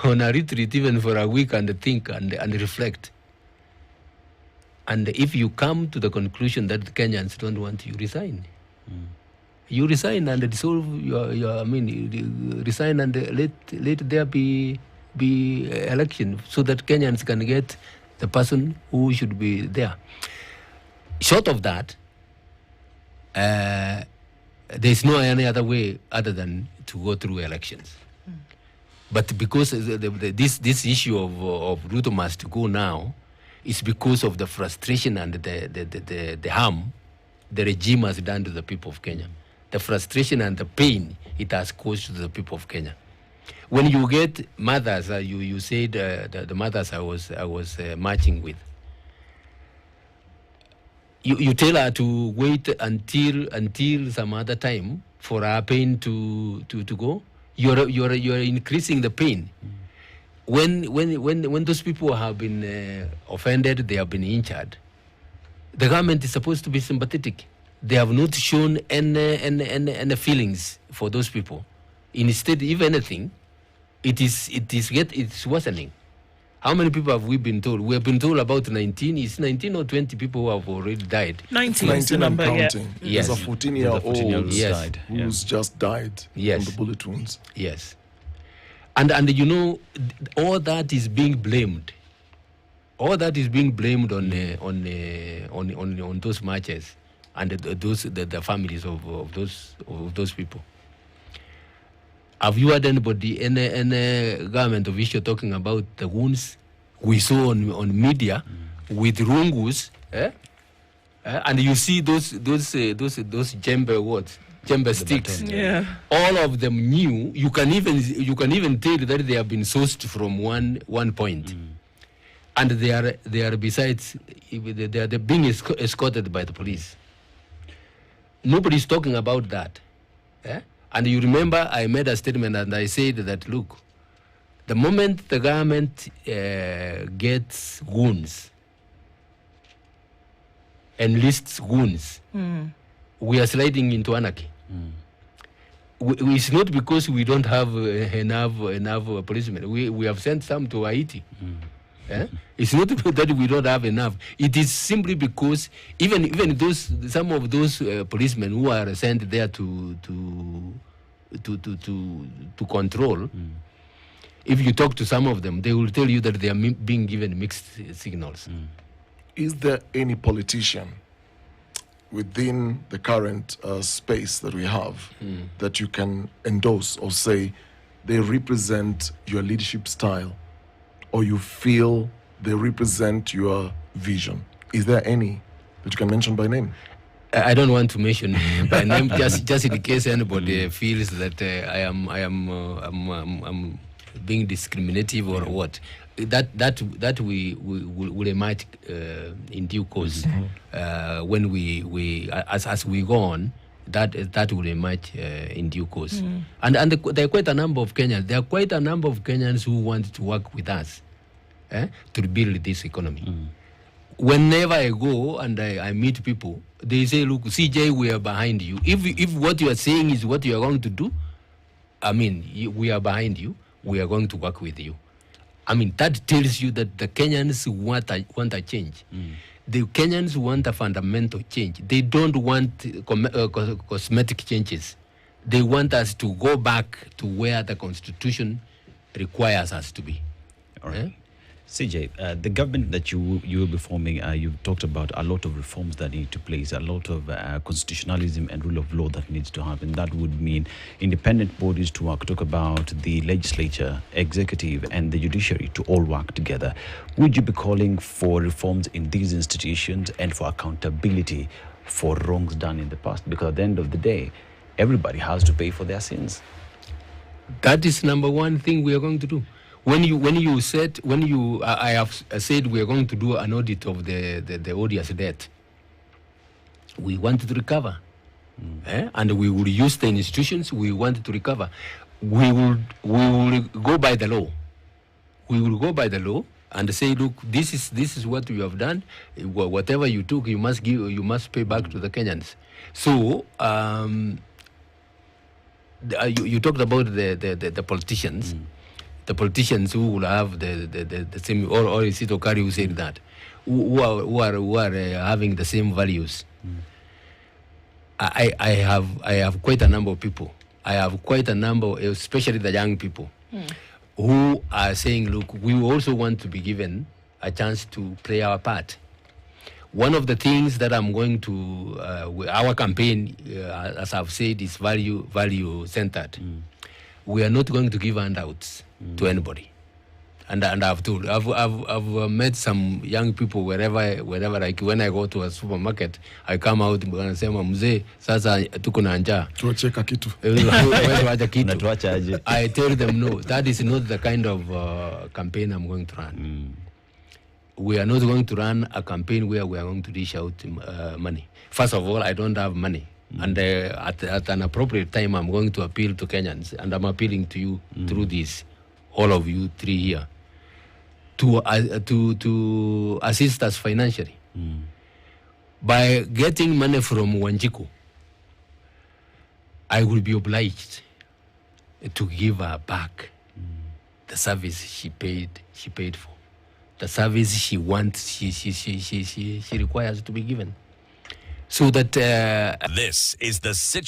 on a retreat even for a week and think and reflect. And if you come to the conclusion that the Kenyans don't want you, resign. You resign and dissolve resign and let there be election so that Kenyans can get the person who should be there. Short of that, there is no any other way other than to go through elections. But because this issue of Ruto must go now is because of the frustration and the harm the regime has done to the people of Kenya. The frustration and the pain it has caused to the people of Kenya. When you get mothers, you said the mothers I was marching with, you tell her to wait until some other time for her pain to go. You're increasing the pain. When those people have been offended, they have been injured, the government is supposed to be sympathetic. They have not shown any feelings for those people. Instead, if anything, it's worsening. How many people have we been told? We have been told about 19. It's 19 or 20 people who have already died. 19 is the number, counting. Yeah. There's a 14-year-old yes. who's just died from the bullet wounds. Yes. And you know, all that is being blamed. All that is being blamed on those marches and the families of those people. Have you heard anybody, any government official talking about the wounds we saw on media with rungus? And you see those jembe sticks. Yeah. All of them new. You can even tell that they have been sourced from one point. And they are besides, they are being escorted by the police. Nobody's talking about that. And you remember I made a statement and I said that, look, the moment the government gets goons, enlists goons, we are sliding into anarchy. It's not because we don't have enough policemen. We have sent some to Haiti. It's not that we don't have enough. It is simply because even some of those policemen who are sent there to to control. If you talk to some of them, they will tell you that they are being given mixed signals. Is there any politician within the current space that we have that you can endorse or say they represent your leadership style, or you feel they represent your vision? Is there any that you can mention by name? I don't want to mention by name, just in case anybody feels that I am being discriminative or what. That we will emerge in due course when we as we go on. That will emerge in due course. And there are quite a number of Kenyans. There are quite a number of Kenyans who want to work with us to build this economy. Whenever I go and I meet people, they say, "Look, CJ, we are behind you. If what you are saying is what you are going to do, I mean, we are behind you. We are going to work with you." I mean, that tells you that the Kenyans want a change. The Kenyans want a fundamental change. They don't want cosmetic changes. They want us to go back to where the Constitution requires us to be. All right. CJ, the government that you will be forming, you've talked about a lot of reforms that need to place, a lot of constitutionalism and rule of law that needs to happen. That would mean independent bodies to work. Talk about the legislature, executive, and the judiciary to all work together. Would you be calling for reforms in these institutions and for accountability for wrongs done in the past? Because at the end of the day, everybody has to pay for their sins. That is number one thing we are going to do. I have said we are going to do an audit of the odious debt. We want to recover, and we will use the institutions we want to recover. We will go by the law. We will go by the law and say, look, this is what you have done. Whatever you took, you must pay back to the Kenyans. So you talked about the politicians. The politicians who will have the same, or is it Okari who said that, who are having the same values. I have quite a number of people. I have quite a number, especially the young people, who are saying, look, we also want to be given a chance to play our part. One of the things that I'm going to, our campaign, as I've said, is value centered. We are not going to give handouts to anybody, and I've told, I've met some young people wherever, like when I go to a supermarket, I come out and say, "Mzee, sasa tuko na njaa, tuacheka kitu." I tell them, no, that is not the kind of campaign I'm going to run. We are not going to run a campaign where we are going to dish out money. First of all, I don't have money. And at an appropriate time, I'm going to appeal to Kenyans, and I'm appealing to you through this, all of you three here, to assist us financially. By getting money from Wanjiku, I will be obliged to give her back the service she paid for, the service she wants, she requires to be given. So that this is the situation.